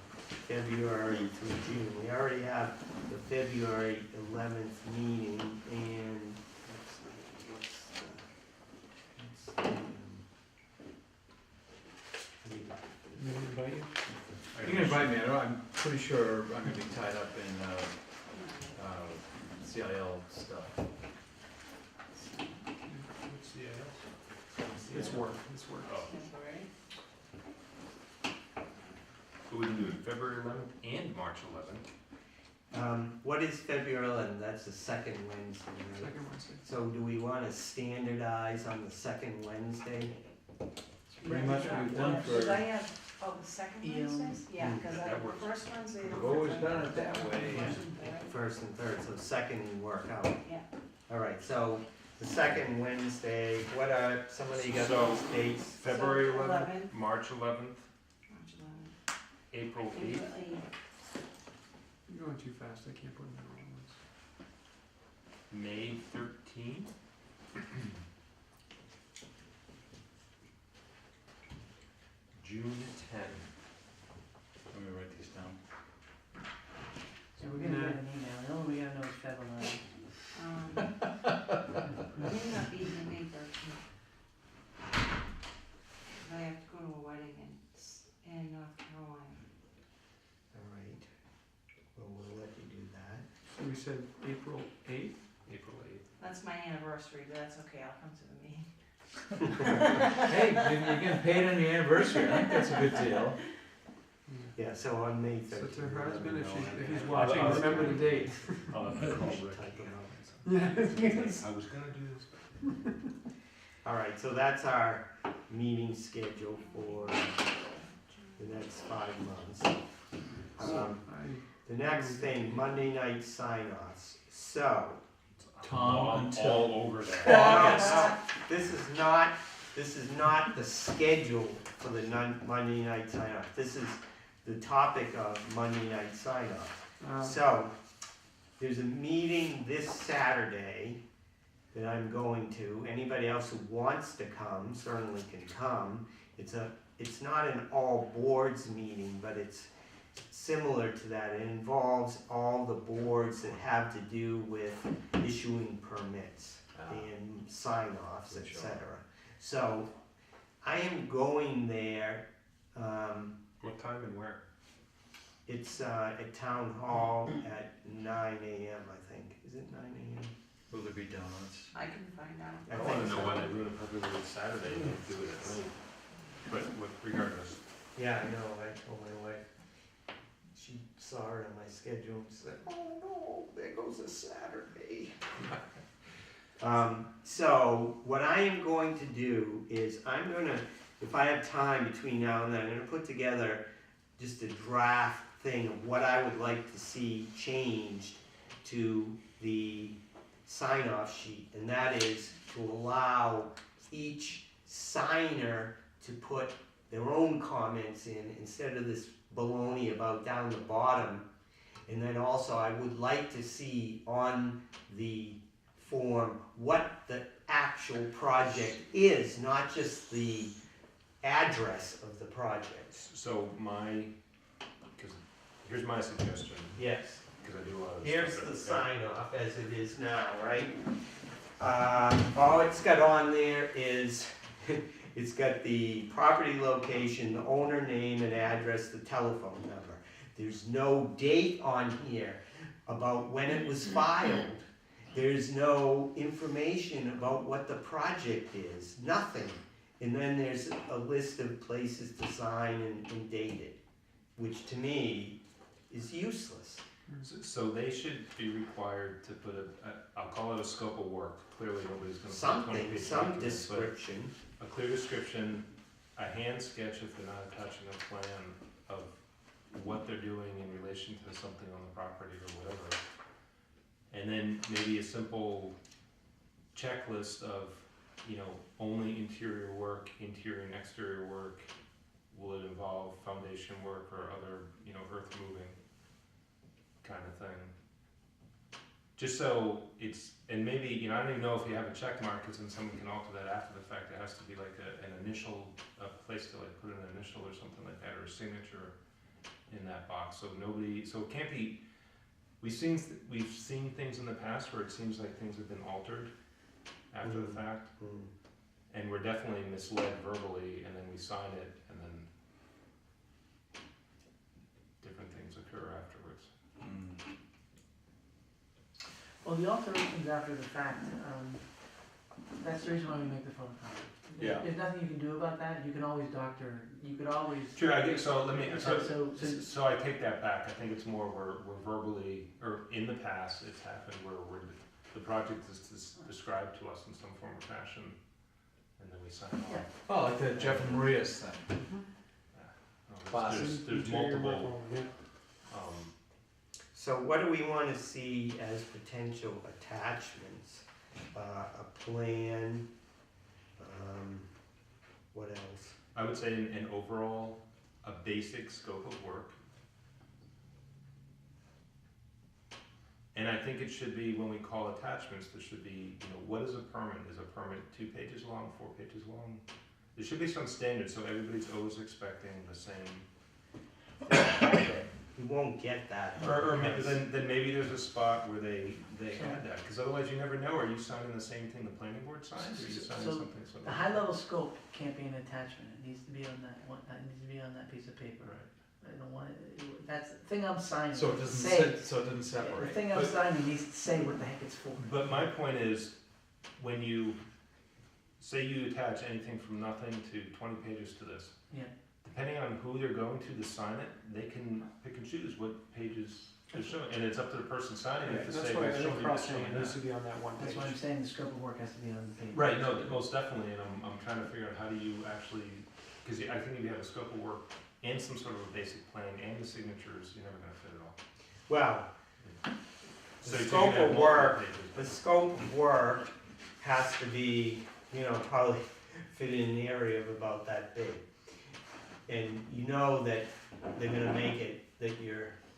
Speaker 1: February through June. We already have the February 11th meeting, and
Speaker 4: You can invite me, I'm pretty sure I'm gonna be tied up in, CIL stuff.
Speaker 5: What's the,
Speaker 2: It's work, it's work.
Speaker 5: oh, so we can do it February 11th and March 11th.
Speaker 1: What is February 11th? That's the second Wednesday, right?
Speaker 2: Second Wednesday.
Speaker 1: So do we want to standardize on the second Wednesday?
Speaker 4: pretty much what we've done
Speaker 10: Should I
Speaker 4: for,
Speaker 10: have, the second
Speaker 7: Yeah.
Speaker 10: Wednesdays? Yeah, because
Speaker 5: That
Speaker 10: the
Speaker 5: works.
Speaker 10: first Wednesday.
Speaker 4: we've always done it that way.
Speaker 1: First and third, so second will work out.
Speaker 10: Yeah.
Speaker 1: All right, so the second Wednesday, what are, somebody got
Speaker 5: So-
Speaker 1: those dates?
Speaker 5: February
Speaker 10: So,
Speaker 5: 11th, March 11th,
Speaker 10: March 11th,
Speaker 5: April 8th.
Speaker 10: April 8th.
Speaker 2: You're going too fast, I can't put them in all at once.
Speaker 5: May 13th, June 10th.
Speaker 4: Let me write these down.
Speaker 7: So we're gonna get an email, the only we gotta know is February.
Speaker 10: May not be the May 13th. I have to go to a wedding in North Carolina.
Speaker 1: All right, well, we'll let you do that.
Speaker 2: So we said April 8th?
Speaker 5: April 8th.
Speaker 10: That's my anniversary, but that's okay, I'll come to the meeting.
Speaker 4: Hey, you're getting paid on your anniversary, I think that's a good deal.
Speaker 1: Yeah, so on May
Speaker 2: So
Speaker 1: 13th.
Speaker 2: to her
Speaker 1: let
Speaker 2: husband,
Speaker 1: me
Speaker 2: if
Speaker 1: know.
Speaker 2: she's, if he's
Speaker 5: I'll-
Speaker 2: watching,
Speaker 5: I'll-
Speaker 2: remember the date.
Speaker 5: I'll have to call Rick.
Speaker 1: Type them up.
Speaker 2: Yes.
Speaker 5: I was gonna do this.
Speaker 1: All right, so that's our meeting schedule for the next 5 months.
Speaker 2: So
Speaker 1: The next thing, Monday night sign-offs. So,
Speaker 4: Tom,
Speaker 5: I'm
Speaker 4: until-
Speaker 5: all over that.
Speaker 1: August, this is not the schedule for the Monday night sign-off. This is the topic of Monday night sign-off. So, there's a meeting this Saturday that I'm going to. Anybody else who wants to come certainly can come. It's not an all boards meeting, but it's similar to that. It involves all the boards that have to do with issuing permits and sign-offs,
Speaker 4: Good job.
Speaker 1: etc. So, I am going there.
Speaker 5: What time and where?
Speaker 1: It's at Town Hall at 9 a.m. I think. Is it 9 a.m.?
Speaker 4: Will there be donuts?
Speaker 10: I can find out.
Speaker 1: I
Speaker 5: I
Speaker 1: think
Speaker 5: wanna know
Speaker 1: so.
Speaker 5: why they ruin it popularly Saturday and don't do it at night. But regardless,
Speaker 1: Yeah, I know. I told my wife. She saw it on my schedule and said, "Oh no, there goes a Saturday." So what I am going to do is I'm gonna, if I have time between now and then, I'm gonna put together just a draft thing of what I would like to see changed to the sign-off sheet, and that is to allow each signer to put their own comments in instead of this baloney about down the bottom. And then also I would like to see on the form what the actual project is, not just the address of the project.
Speaker 5: so here's my suggestion,
Speaker 1: Yes.
Speaker 5: because I do a lot of this
Speaker 1: Here's
Speaker 5: stuff
Speaker 1: the
Speaker 5: that-
Speaker 1: sign off as it is now, right? All it's got on there is, it's got the property location, the owner name and address, the telephone number. There's no date on here about when it was filed. There's no information about what the project is, nothing. And then there's a list of places to sign and date it, which to me is useless.
Speaker 5: So they should be required to put I'll call it a scope of work. Clearly, nobody's gonna put a 20
Speaker 1: Something,
Speaker 5: page
Speaker 1: some
Speaker 5: document, but
Speaker 1: description.
Speaker 5: a clear description, a hand sketch if they're not attaching a plan of what they're doing in relation to something on the property or whatever. And then maybe a simple checklist of, only interior work, interior and exterior work. Will it involve foundation work or other, earth moving kind of thing? Just so it's, and maybe, I don't even know if you have a check mark, because then someone can alter that after the fact. It has to be like an initial, a place to like put an initial or something like that, or a signature in that box, so it can't be, we've seen things in the past where it seems like things have been altered after the fact,
Speaker 1: Mm.
Speaker 5: and we're definitely misled verbally, and then we sign it, and then different things occur afterwards.
Speaker 4: Mm.
Speaker 7: Well, the alterations after the fact, that's the reason why we make the photocopy.
Speaker 5: Yeah.
Speaker 7: There's nothing you can do about that, you can always you could always.
Speaker 5: Sure, I guess, so let me,
Speaker 7: So,
Speaker 5: I take that back. I think it's more we're verbally, or in the past, it's happened where the project is described to us in some form or fashion, and then we sign off.
Speaker 7: Yeah.
Speaker 4: Oh, like the Jeff and Maria's thing.
Speaker 5: There's
Speaker 2: Interior
Speaker 5: multiple,
Speaker 2: yeah.
Speaker 1: So what do we wanna see as potential attachments? A plan, what else?
Speaker 5: I would say an overall, a basic scope of work. And I think it should be, when we call attachments, there should be, what is a permit? Is a permit 2 pages long, 4 pages long? There should be some standard, so everybody's always expecting the same.
Speaker 1: We won't get that.
Speaker 5: Or maybe,
Speaker 1: because-
Speaker 5: then maybe there's a spot where they add that, because otherwise you never know, are you signing the same thing the planning board signs, or are you signing
Speaker 7: So,
Speaker 5: something?
Speaker 7: The high level scope can't be an attachment, it needs to be on that one, it needs to be on that piece of paper.
Speaker 5: Right.
Speaker 7: I don't want it, that's the thing I'm signing.
Speaker 4: So it doesn't
Speaker 7: say,
Speaker 4: so it doesn't
Speaker 7: the
Speaker 4: separate.
Speaker 7: thing I'm
Speaker 5: But-
Speaker 7: signing needs to say what the heck it's for.
Speaker 5: But my point is, when you, say you attach anything from nothing to 20 pages to this,
Speaker 7: Yeah.
Speaker 5: depending on who they're going to sign it, they can pick and choose what pages to show, and it's up to the person signing it to
Speaker 2: That's
Speaker 5: say,
Speaker 2: why I
Speaker 5: well, show
Speaker 2: think
Speaker 5: me
Speaker 2: cross
Speaker 5: this, show
Speaker 2: saying
Speaker 5: me
Speaker 2: it needs
Speaker 5: that.
Speaker 2: to be on that one
Speaker 7: That's
Speaker 2: page.
Speaker 7: why I'm saying the scope of work has to be on the page.
Speaker 5: Right, no, most definitely, and I'm trying to figure out how do you actually, because I think if you have a scope of work and some sort of a basic plan and the signatures, you're never gonna fit it all.
Speaker 1: Well,
Speaker 5: So
Speaker 1: the
Speaker 5: you're
Speaker 1: scope
Speaker 5: taking out
Speaker 1: of
Speaker 5: multiple
Speaker 1: work,
Speaker 5: pages,
Speaker 1: the
Speaker 5: but-
Speaker 1: scope of work has to be, probably fit in an area of about that big. And you know that they're gonna make it, that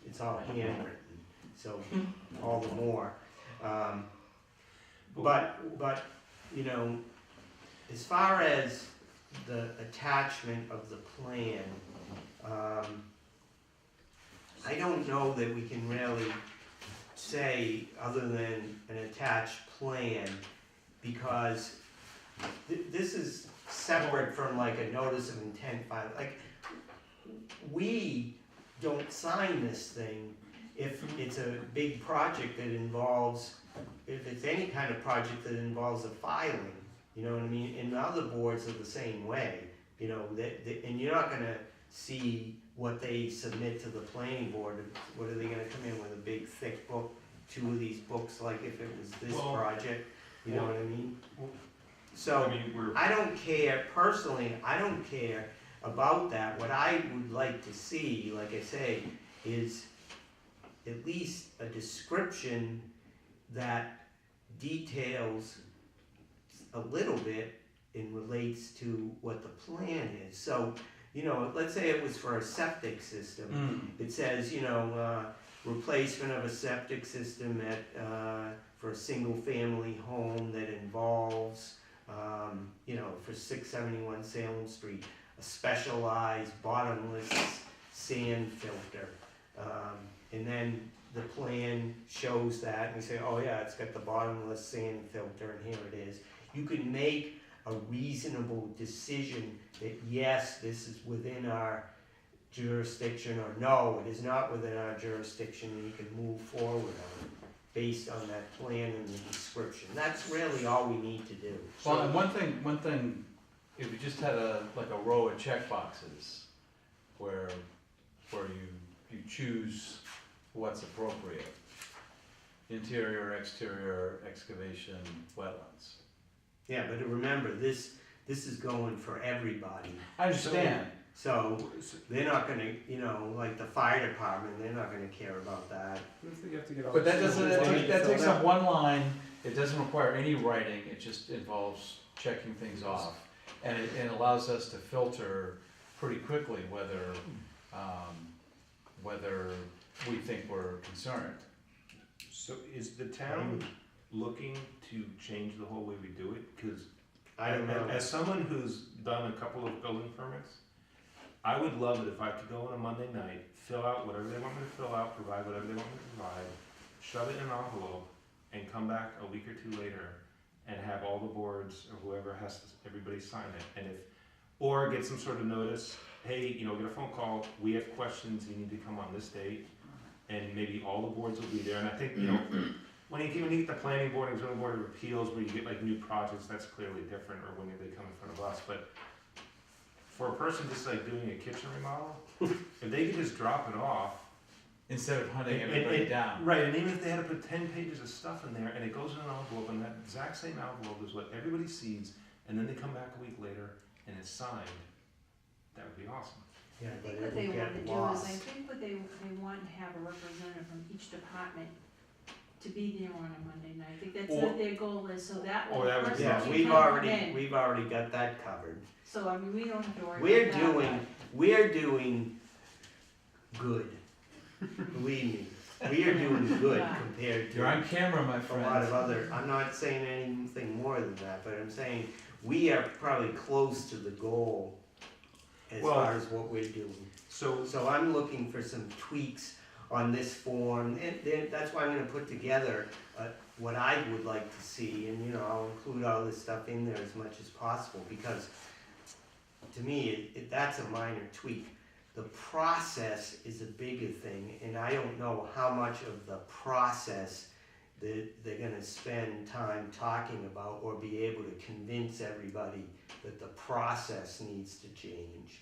Speaker 1: it's all handwritten, so all the more. But, as far as the attachment of the plan, I don't know that we can really say other than an attached plan, because this is separate from like a notice of intent file. Like, we don't sign this thing if it's a big project that involves, if it's any kind of project that involves a filing, you know what I mean? And the other boards are the same way, and you're not gonna see what they submit to the planning board. What are they gonna come in with, a big thick book, 2 of these books, like if it was this
Speaker 5: Well,
Speaker 1: project, you know what I mean?
Speaker 5: well,
Speaker 1: So,
Speaker 5: I mean, we're,
Speaker 1: I don't care, personally, I don't care about that. What I would like to see, like I say, is at least a description that details a little bit and relates to what the plan is. So, let's say it was for a septic system. It says, replacement of a septic system for a single family home that involves, for 671 Salem Street, a specialized bottomless sand filter. And then the plan shows that, and we say, oh yeah, it's got the bottomless sand filter, and here it is. You can make a reasonable decision that yes, this is within our jurisdiction, or no, it is not within our jurisdiction, and you can move forward on it based on that plan and the description. That's really all we need to do.
Speaker 4: Well, and one thing, if you just had a row of check boxes where you choose what's appropriate, interior, exterior, excavation, wetlands.
Speaker 1: Yeah, but remember, this is going for everybody.
Speaker 4: I understand.
Speaker 1: So they're not gonna, like the fire department, they're not gonna care about that.
Speaker 2: What if they have to get all
Speaker 4: But that
Speaker 2: the
Speaker 4: doesn't,
Speaker 2: signatures they need to
Speaker 4: that
Speaker 2: fill
Speaker 4: takes
Speaker 2: out?
Speaker 4: up one line, it doesn't require any writing, it just involves checking things off. And it allows us to filter pretty quickly whether we think we're concerned.
Speaker 5: so is the town looking to change the whole way we do it? Because
Speaker 1: I don't know.
Speaker 5: as someone who's done a couple of building permits, I would love it if I could go on a Monday night, fill out whatever they want me to fill out, provide whatever they want me to provide, shove it in an envelope, and come back a week or 2 later and have all the boards or whoever everybody sign it. And or get some sort of notice, hey, get a phone call, we have questions, you need to come on this date, and maybe all the boards will be there. And I think, when you get the planning board and zoning board of appeals, where you get like new projects, that's clearly different, or when they come in front of us. But for a person just like doing a kitchen remodel, if they could just drop it off,
Speaker 4: Instead of hunting everybody down.
Speaker 5: right, and even if they had to put 10 pages of stuff in there, and it goes in an envelope, and that exact same envelope is what everybody sees, and then they come back a week later and it's signed, that would be awesome.
Speaker 1: Yeah,
Speaker 10: I
Speaker 1: but
Speaker 10: think
Speaker 1: it
Speaker 10: what they
Speaker 1: would
Speaker 10: want to
Speaker 1: get
Speaker 10: do is,
Speaker 1: lost.
Speaker 10: I think what they want to have a representative from each department to be there on a Monday night. I think that's
Speaker 5: Or-
Speaker 10: what their goal is, so that
Speaker 5: or
Speaker 10: one
Speaker 5: that would
Speaker 10: person
Speaker 5: be-
Speaker 1: Yeah,
Speaker 10: can
Speaker 1: we've
Speaker 10: come
Speaker 1: already,
Speaker 10: in.
Speaker 1: we've already got that covered.
Speaker 10: So, I mean, we don't have to worry
Speaker 1: We're
Speaker 10: about that.
Speaker 1: doing, we're doing good. Believe me, we are doing good
Speaker 10: Wow.
Speaker 1: compared
Speaker 4: You're on
Speaker 1: to
Speaker 4: camera, my
Speaker 1: a
Speaker 4: friend.
Speaker 1: lot of other, I'm not saying anything more than that, but I'm saying we are probably close to the goal as
Speaker 5: Well-
Speaker 1: far as what we're doing.
Speaker 5: So,
Speaker 1: So I'm looking for some tweaks on this form, and then that's why I'm gonna put together, what I would like to see, and, you know, I'll include all this stuff in there as much as possible, because to me, that's a minor tweak. The process is a bigger thing, and I don't know how much of the process that they're gonna spend time talking about, or be able to convince everybody that the process needs to change,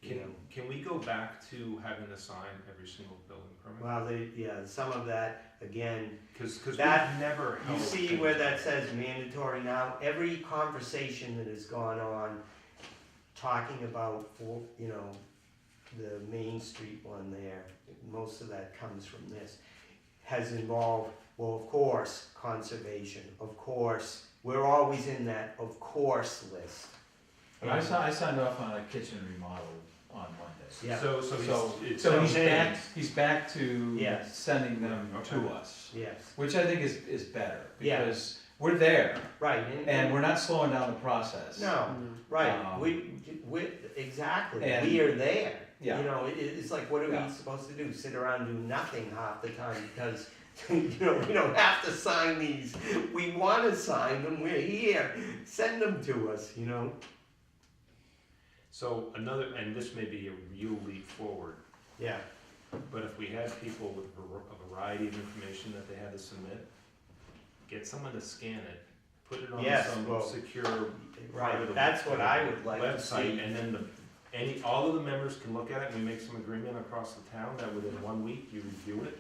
Speaker 1: you know?
Speaker 5: can we go back to having to sign every single building permit?
Speaker 1: Well, yeah, some of that, again,
Speaker 5: Cause we've
Speaker 1: that-
Speaker 5: never
Speaker 1: you
Speaker 5: held
Speaker 1: see
Speaker 5: things
Speaker 1: where that
Speaker 5: like
Speaker 1: says mandatory now, every conversation that has gone on talking about, you know, the Main Street one there, most of that comes from this, has involved, well, of course, conservation, of course, we're always in that of course list.
Speaker 4: But I signed off on a kitchen remodel on Monday.
Speaker 1: Yeah.
Speaker 5: So
Speaker 4: So
Speaker 5: it's
Speaker 4: he's
Speaker 5: saying-
Speaker 4: back, he's back to
Speaker 1: Yes.
Speaker 4: sending them to
Speaker 5: Okay.
Speaker 4: us,
Speaker 1: Yes,
Speaker 4: which I think is better,
Speaker 1: Yeah.
Speaker 4: because we're there,
Speaker 1: right,
Speaker 4: and we're not slowing down the process.
Speaker 1: no, right,
Speaker 4: Um,
Speaker 1: we, exactly,
Speaker 4: and-
Speaker 1: we are there.
Speaker 4: Yeah.
Speaker 1: You know, it's like, what are
Speaker 4: Yeah.
Speaker 1: we supposed to do? Sit around and do nothing half the time because, you know, we don't have to sign these. We wanna sign them, we're here, send them to us, you know?
Speaker 5: So another, and this may be a real leap forward,
Speaker 1: Yeah,
Speaker 5: but if we had people with a variety of information that they had to submit, get someone to scan it, put it on
Speaker 1: Yes,
Speaker 5: some
Speaker 1: well,
Speaker 5: secure
Speaker 1: right,
Speaker 5: private
Speaker 1: that's what I would like to
Speaker 5: website,
Speaker 1: see.
Speaker 5: and then all of the members can look at it, and we make some agreement across the town that within 1 week you review it.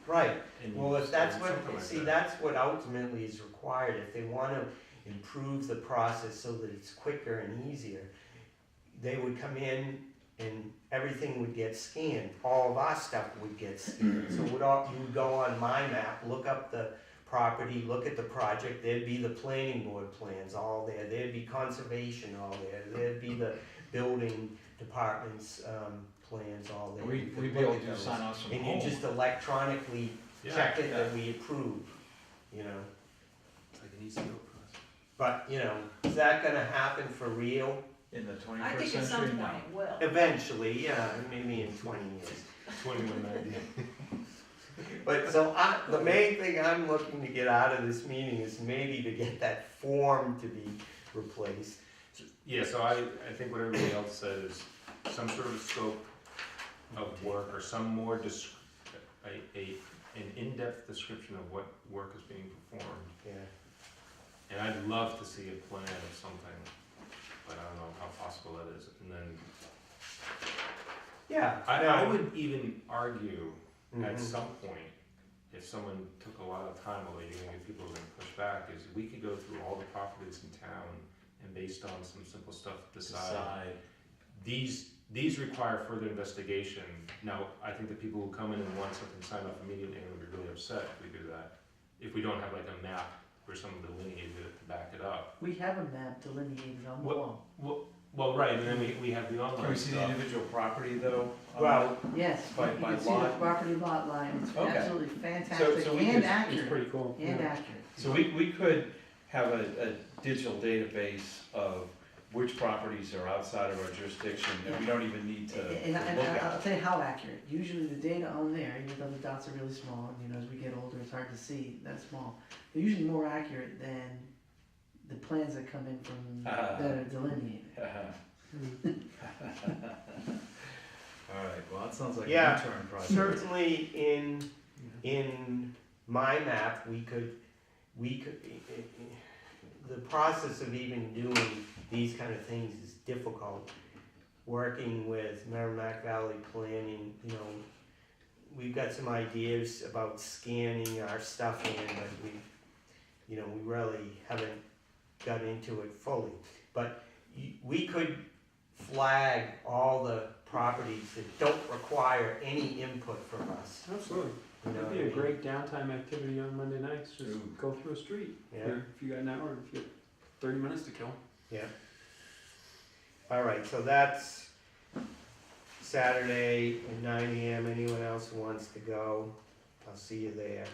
Speaker 1: Right,
Speaker 5: And
Speaker 1: well, if that's what,
Speaker 5: something like
Speaker 1: see,
Speaker 5: that.
Speaker 1: that's what ultimately is required, if they wanna improve the process so that it's quicker and easier, they would come in and everything would get scanned, all of our stuff would get scanned. So you would go on my map, look up the property, look at the project, there'd be the planning board plans all there, there'd be conservation all there, there'd be the building department's, plans all there. You could
Speaker 4: We'd be
Speaker 1: look
Speaker 4: able
Speaker 1: at
Speaker 4: to
Speaker 1: those.
Speaker 4: sign off from
Speaker 1: And
Speaker 4: home.
Speaker 1: you just electronically
Speaker 5: Yeah,
Speaker 1: check it
Speaker 4: yeah.
Speaker 1: that we approve, you know?
Speaker 5: It's like an easy go process.
Speaker 1: But, you know, is that gonna happen for real?
Speaker 4: In the
Speaker 10: I
Speaker 4: 21st
Speaker 10: think at some
Speaker 4: century
Speaker 10: point
Speaker 4: now.
Speaker 10: it will.
Speaker 1: Eventually, yeah, maybe in 20 years.
Speaker 5: 2190.
Speaker 1: But so the main thing I'm looking to get out of this meeting is maybe to get that form to be replaced.
Speaker 5: Yeah, so I think what everybody else said is some sort of scope of work or some more an in-depth description of what work is being performed.
Speaker 1: Yeah.
Speaker 5: And I'd love to see a plan of something, but I don't know how possible that is. And then
Speaker 1: Yeah.
Speaker 5: I would even argue at
Speaker 1: Mhm.
Speaker 5: some point, if someone took a lot of time, although you're gonna get people who are gonna push back, is we could go through all the properties in town and based on some simple stuff, decide these require further investigation. Now, I think the people who come in and want something signed off immediately are gonna be really upset if we do that. If we don't have like a map or something delineated to back it up.
Speaker 7: We have a map delineated on the
Speaker 5: What-
Speaker 7: wall.
Speaker 5: Well, right, and then we have the online
Speaker 4: Can we see the
Speaker 5: stuff.
Speaker 4: individual property though? on
Speaker 1: Well,
Speaker 7: Yes,
Speaker 4: By-
Speaker 7: you
Speaker 4: by
Speaker 7: can see the
Speaker 4: lot?
Speaker 7: property lot line, it's
Speaker 4: Okay.
Speaker 7: absolutely
Speaker 4: So
Speaker 7: fantastic
Speaker 4: we
Speaker 7: and
Speaker 4: could-
Speaker 2: It's
Speaker 7: accurate,
Speaker 2: pretty cool.
Speaker 7: and
Speaker 2: Yeah.
Speaker 7: accurate.
Speaker 4: So we could have a digital database of which properties are outside of our jurisdiction, and we don't even need to
Speaker 7: And
Speaker 4: look
Speaker 7: I'll
Speaker 4: at.
Speaker 7: tell you how accurate, usually the data on there, even though the dots are really small, and as we get older, it's hard to see that small, they're usually more accurate than the plans that come in from, that are delineated.
Speaker 4: All right, well, that sounds like
Speaker 1: Yeah,
Speaker 4: an intern project.
Speaker 1: certainly in my map, we could, the process of even doing these kind of things is difficult. Working with Merrimack Valley Planning, we've got some ideas about scanning our stuff in, but we really haven't got into it fully. But we could flag all the properties that don't require any input from us.
Speaker 2: Absolutely.
Speaker 1: You know
Speaker 2: That'd be
Speaker 1: what I
Speaker 2: a
Speaker 1: mean?
Speaker 2: great downtime activity on Monday nights, just
Speaker 4: Ooh.
Speaker 2: go through a street.
Speaker 1: Yeah.
Speaker 2: If you got an hour, if you got 30 minutes to kill.
Speaker 1: All right, so that's Saturday at 9 AM. Anyone else who wants to go, I'll see you there.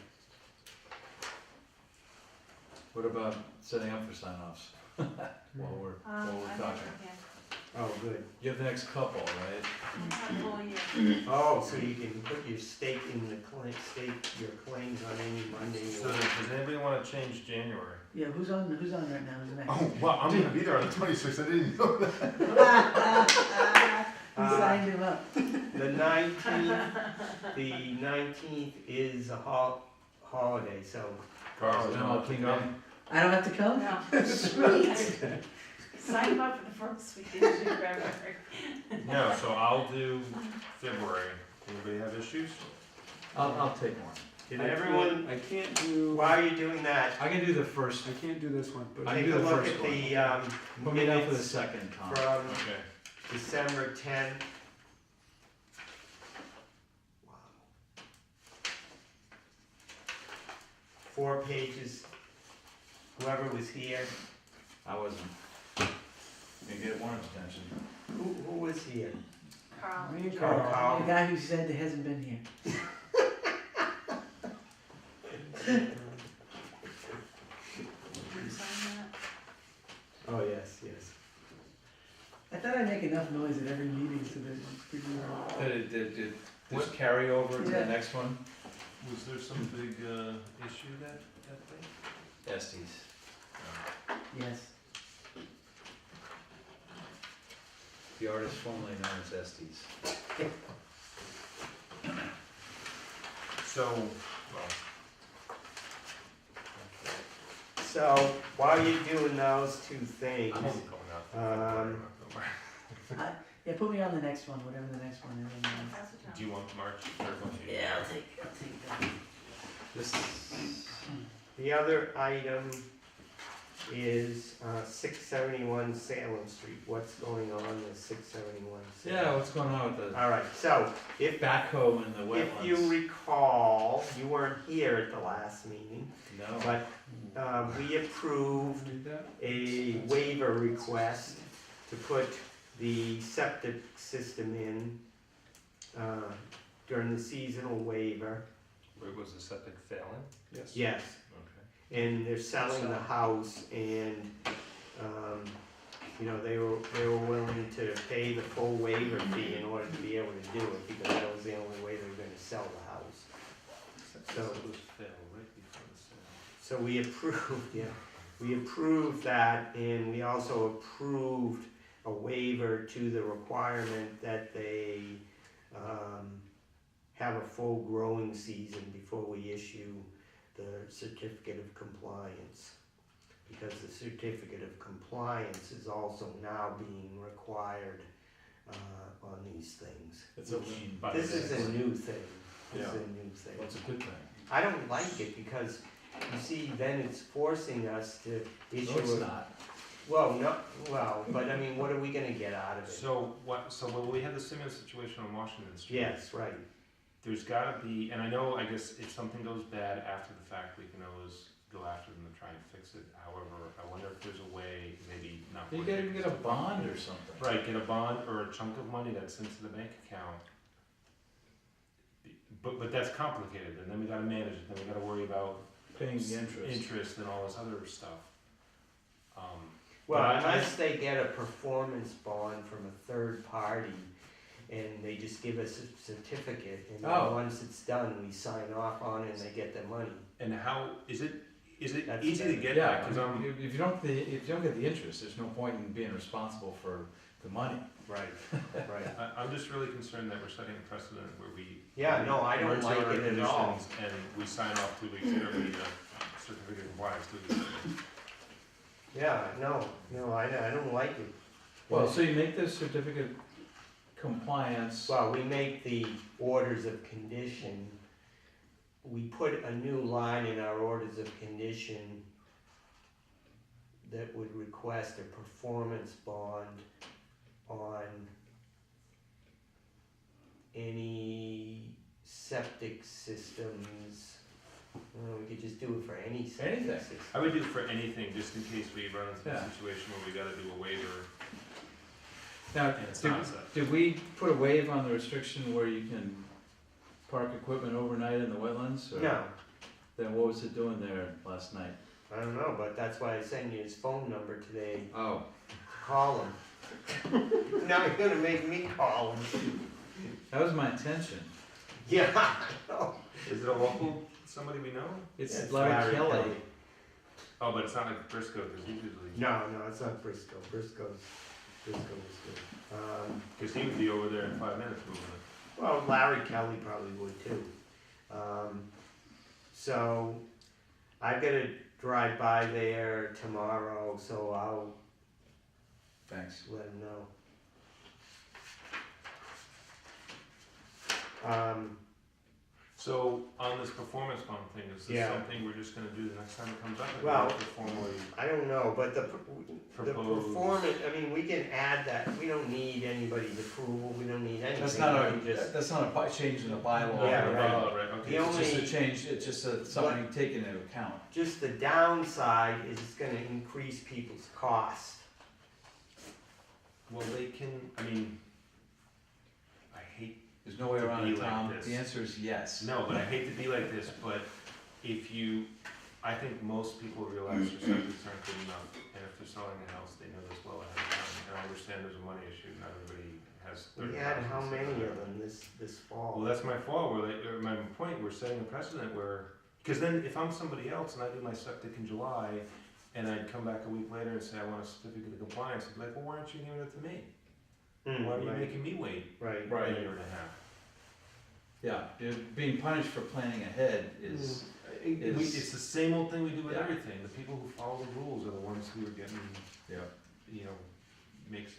Speaker 4: What about setting up for sign-offs? While we're
Speaker 10: I
Speaker 4: talking.
Speaker 1: Oh, good.
Speaker 4: You have the next couple, right?
Speaker 1: Oh, so you can put your stake in the your claims on any Monday.
Speaker 5: So does anybody wanna change January?
Speaker 7: Yeah, who's on right now, who's next?
Speaker 11: Oh, well, I'm gonna be there on the 26th, I didn't know that.
Speaker 7: Who signed him up?
Speaker 1: The 19th is a holiday, so.
Speaker 5: Carl,
Speaker 4: No,
Speaker 5: no,
Speaker 4: King
Speaker 5: no.
Speaker 4: Day.
Speaker 7: I don't have to come?
Speaker 10: No.
Speaker 7: Sweet.
Speaker 10: Sign up for the first weekend in February.
Speaker 5: No, so I'll do February. Anybody have issues?
Speaker 4: I'll take one.
Speaker 1: Did everyone,
Speaker 2: I can't do.
Speaker 1: while you're doing that,
Speaker 4: I can do the first,
Speaker 2: I can't do this one, but
Speaker 4: I
Speaker 1: take
Speaker 4: can
Speaker 1: a
Speaker 4: do the
Speaker 1: look
Speaker 4: first
Speaker 1: at
Speaker 4: one.
Speaker 1: the
Speaker 4: Put me down for the
Speaker 1: minutes
Speaker 4: second, Tom.
Speaker 1: from
Speaker 5: Okay.
Speaker 1: December 10th. Wow. 4 pages. Whoever was here,
Speaker 4: I wasn't. You get one attention.
Speaker 1: who was here?
Speaker 10: Carl.
Speaker 2: me and
Speaker 1: Carl.
Speaker 2: Carl.
Speaker 7: The guy who said that hasn't been here.
Speaker 10: Can you sign that?
Speaker 1: Oh, yes, yes.
Speaker 7: I thought I'd make enough noise at every meeting so that it's pretty loud.
Speaker 4: Did this carry over to the
Speaker 7: Yeah.
Speaker 4: next one?
Speaker 5: Was there some big, issue that day?
Speaker 4: Estes.
Speaker 7: Yes.
Speaker 4: The artist formerly known as Estes.
Speaker 5: So, well,
Speaker 1: So, while you're doing those two things,
Speaker 5: I'm only going out for February, October.
Speaker 7: Yeah, put me on the next one, whatever the next one is.
Speaker 10: Pass it down.
Speaker 5: Do you want March, or want you?
Speaker 7: Yeah, I'll take that.
Speaker 4: This is,
Speaker 1: the other item is 671 Salem Street. What's going on with 671 Salem?
Speaker 4: yeah, what's going on with the
Speaker 1: All right, so if
Speaker 4: backhoe in the
Speaker 1: if
Speaker 4: wetlands?
Speaker 1: you recall, you weren't here at the last meeting,
Speaker 4: No.
Speaker 1: but we approved
Speaker 2: Do that.
Speaker 1: a waiver request to put the septic system in during the seasonal waiver.
Speaker 5: Wait, was the septic failing?
Speaker 2: Yes.
Speaker 1: Yes,
Speaker 5: Okay.
Speaker 1: and they're selling the house, and you know, they were willing to pay the full waiver fee in order to be able to do it, because that was the only way they were gonna sell the house. So-
Speaker 5: It was fail right before the sale.
Speaker 1: So we approved, yeah, we approved that, and we also approved a waiver to the requirement that they have a full growing season before we issue the certificate of compliance. Because the certificate of compliance is also now being required on these things.
Speaker 4: It's a lien.
Speaker 5: By
Speaker 1: This
Speaker 5: the
Speaker 1: is a
Speaker 5: next-
Speaker 1: new thing, this is
Speaker 5: Yeah.
Speaker 1: a new thing.
Speaker 4: Well, it's a good thing.
Speaker 1: I don't like it because, you see, then it's forcing us to issue
Speaker 4: No, it's
Speaker 1: a.
Speaker 4: not.
Speaker 1: Well, no, well, but I mean, what are we gonna get out of it?
Speaker 5: So when we had the similar situation on Washington Street.
Speaker 1: Yes, right,
Speaker 5: There's gotta be, and I know, I guess if something goes bad after the fact, we can always go after them and try and fix it. However, I wonder if there's a way, maybe not.
Speaker 4: You gotta even get a bond or something.
Speaker 5: Right, get a bond or a chunk of money that's sent to the bank account. But that's complicated, and then we gotta manage it, then we gotta worry about
Speaker 4: Paying the interest.
Speaker 5: interest and all this other stuff.
Speaker 1: well,
Speaker 5: But I-
Speaker 1: unless they get a performance bond from a third party and they just give us a certificate, and then
Speaker 4: Oh.
Speaker 1: once it's done, we sign off on it and they get their money.
Speaker 5: And how, is it
Speaker 1: That's
Speaker 5: easy to
Speaker 1: better.
Speaker 5: get
Speaker 4: Yeah,
Speaker 5: that? Cause I'm,
Speaker 4: if you don't, if you don't get the interest, there's no point in being responsible for the money.
Speaker 1: Right, right.
Speaker 5: I'm just really concerned that we're setting a precedent where we.
Speaker 1: Yeah, no, I don't
Speaker 5: emergency
Speaker 1: like
Speaker 5: order
Speaker 1: it at all.
Speaker 5: conditions And we sign off 2 weeks later, we need a certificate of compliance 2 weeks later.
Speaker 1: Yeah, no, I don't like it.
Speaker 4: Well, so you make this certificate compliance,
Speaker 1: Well, we make the orders of condition, we put a new line in our orders of condition that would request a performance bond on any septic systems. We could just do it for any septic
Speaker 4: Anything.
Speaker 1: system.
Speaker 5: I would do it for anything, just in case we run into
Speaker 4: Yeah.
Speaker 5: a situation where we gotta do a waiver,
Speaker 4: Now,
Speaker 5: and it's not set.
Speaker 4: did we put a waive on the restriction where you can park equipment overnight in the wetlands? Or
Speaker 1: No,
Speaker 4: then what was it doing there last night?
Speaker 1: I don't know, but that's why I sent you his phone number today.
Speaker 4: Oh,
Speaker 1: Call him. Now you're gonna make me call him.
Speaker 4: that was my intention.
Speaker 1: Yeah, I know.
Speaker 5: Is it a local, somebody we know?
Speaker 4: It's
Speaker 1: Yeah, it's
Speaker 4: Larry Kelly.
Speaker 5: Oh, but it's not like Briscoe, cause he usually,
Speaker 1: No, it's not Briscoe. Briscoe was good.
Speaker 5: cause he would be over there in 5 minutes moving it.
Speaker 1: Well, Larry Kelly probably would too. So I've got to drive by there tomorrow, so I'll
Speaker 4: Thanks.
Speaker 1: let him know.
Speaker 5: So, on this performance bond thing, is this
Speaker 1: Yeah.
Speaker 5: something we're just gonna do the next time it comes up? Or do we
Speaker 1: Well-
Speaker 5: have to formally
Speaker 1: I don't know, but the
Speaker 5: propose?
Speaker 1: performance, I mean, we can add that. We don't need anybody's approval. We don't need anything.
Speaker 4: That's not
Speaker 1: We can just,
Speaker 4: that's not a change in the bylaw.
Speaker 1: Yeah,
Speaker 5: Oh,
Speaker 1: right.
Speaker 5: right, okay.
Speaker 1: The
Speaker 4: It's just a
Speaker 1: only-
Speaker 4: change, it's just something taken into account.
Speaker 1: just the downside is it's gonna increase people's cost.
Speaker 5: Well, they can, I mean, I hate,
Speaker 4: There's no way
Speaker 5: To
Speaker 4: around
Speaker 5: be
Speaker 4: it,
Speaker 5: like
Speaker 4: Tom.
Speaker 5: this.
Speaker 4: The answer is yes.
Speaker 5: no, but I hate to be like this, but if you, I think most people realize their septics aren't good enough, and if they're selling a house, they know this well ahead of time. And I understand there's a money issue, not everybody has 30
Speaker 1: We had
Speaker 5: houses
Speaker 1: how
Speaker 5: to
Speaker 1: many
Speaker 5: sell.
Speaker 1: of them this fall?
Speaker 5: Well, that's my fault, we're like, or my point, we're setting a precedent where, because then if I'm somebody else and I do my septic in July, and I'd come back a week later and say I want a certificate of compliance, I'd be like, well, why aren't you giving it to me? Why are you
Speaker 1: right,
Speaker 5: making me wait
Speaker 1: right.
Speaker 4: Right.
Speaker 5: a year and a half?
Speaker 4: Yeah, being punished for planning ahead is,
Speaker 5: It's the same old thing we do with
Speaker 4: Yeah.
Speaker 5: everything, the people who follow the rules are the ones who are getting,
Speaker 4: yeah.
Speaker 5: you know, makes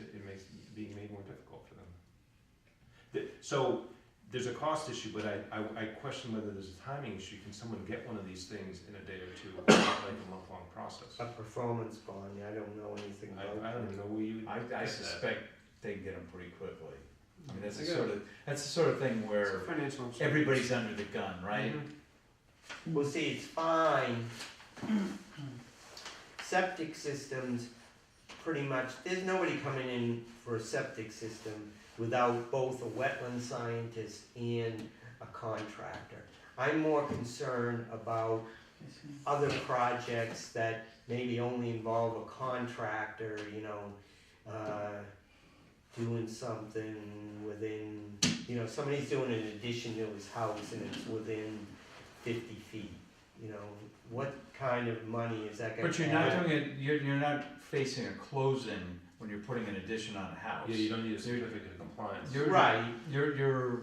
Speaker 5: being made more difficult for them. So, there's a cost issue, but I question whether there's a timing issue, can someone get one of these things in a day or two, or not like a month-long process?
Speaker 1: A performance bond, I don't know anything about
Speaker 5: I
Speaker 1: that.
Speaker 5: don't even know where you would
Speaker 4: I
Speaker 5: get that.
Speaker 4: suspect they can get them pretty quickly. I mean, that's
Speaker 2: I
Speaker 4: the
Speaker 2: get
Speaker 4: sort of thing
Speaker 2: It's a
Speaker 4: where
Speaker 2: financial.
Speaker 4: everybody's under the gun, right?
Speaker 2: Mhm.
Speaker 1: Well, see, it's fine. Septic systems, pretty much, there's nobody coming in for a septic system without both a wetland scientist and a contractor. I'm more concerned about other projects that maybe only involve a contractor, doing something within, somebody's doing an addition to his house and it's within 50 feet, what kind of money is that gonna
Speaker 4: But you're not doing it, you're not facing a closing when you're putting an addition on a house.
Speaker 5: Yeah, you don't need a certificate of compliance.
Speaker 4: You're,
Speaker 1: Right.
Speaker 4: you're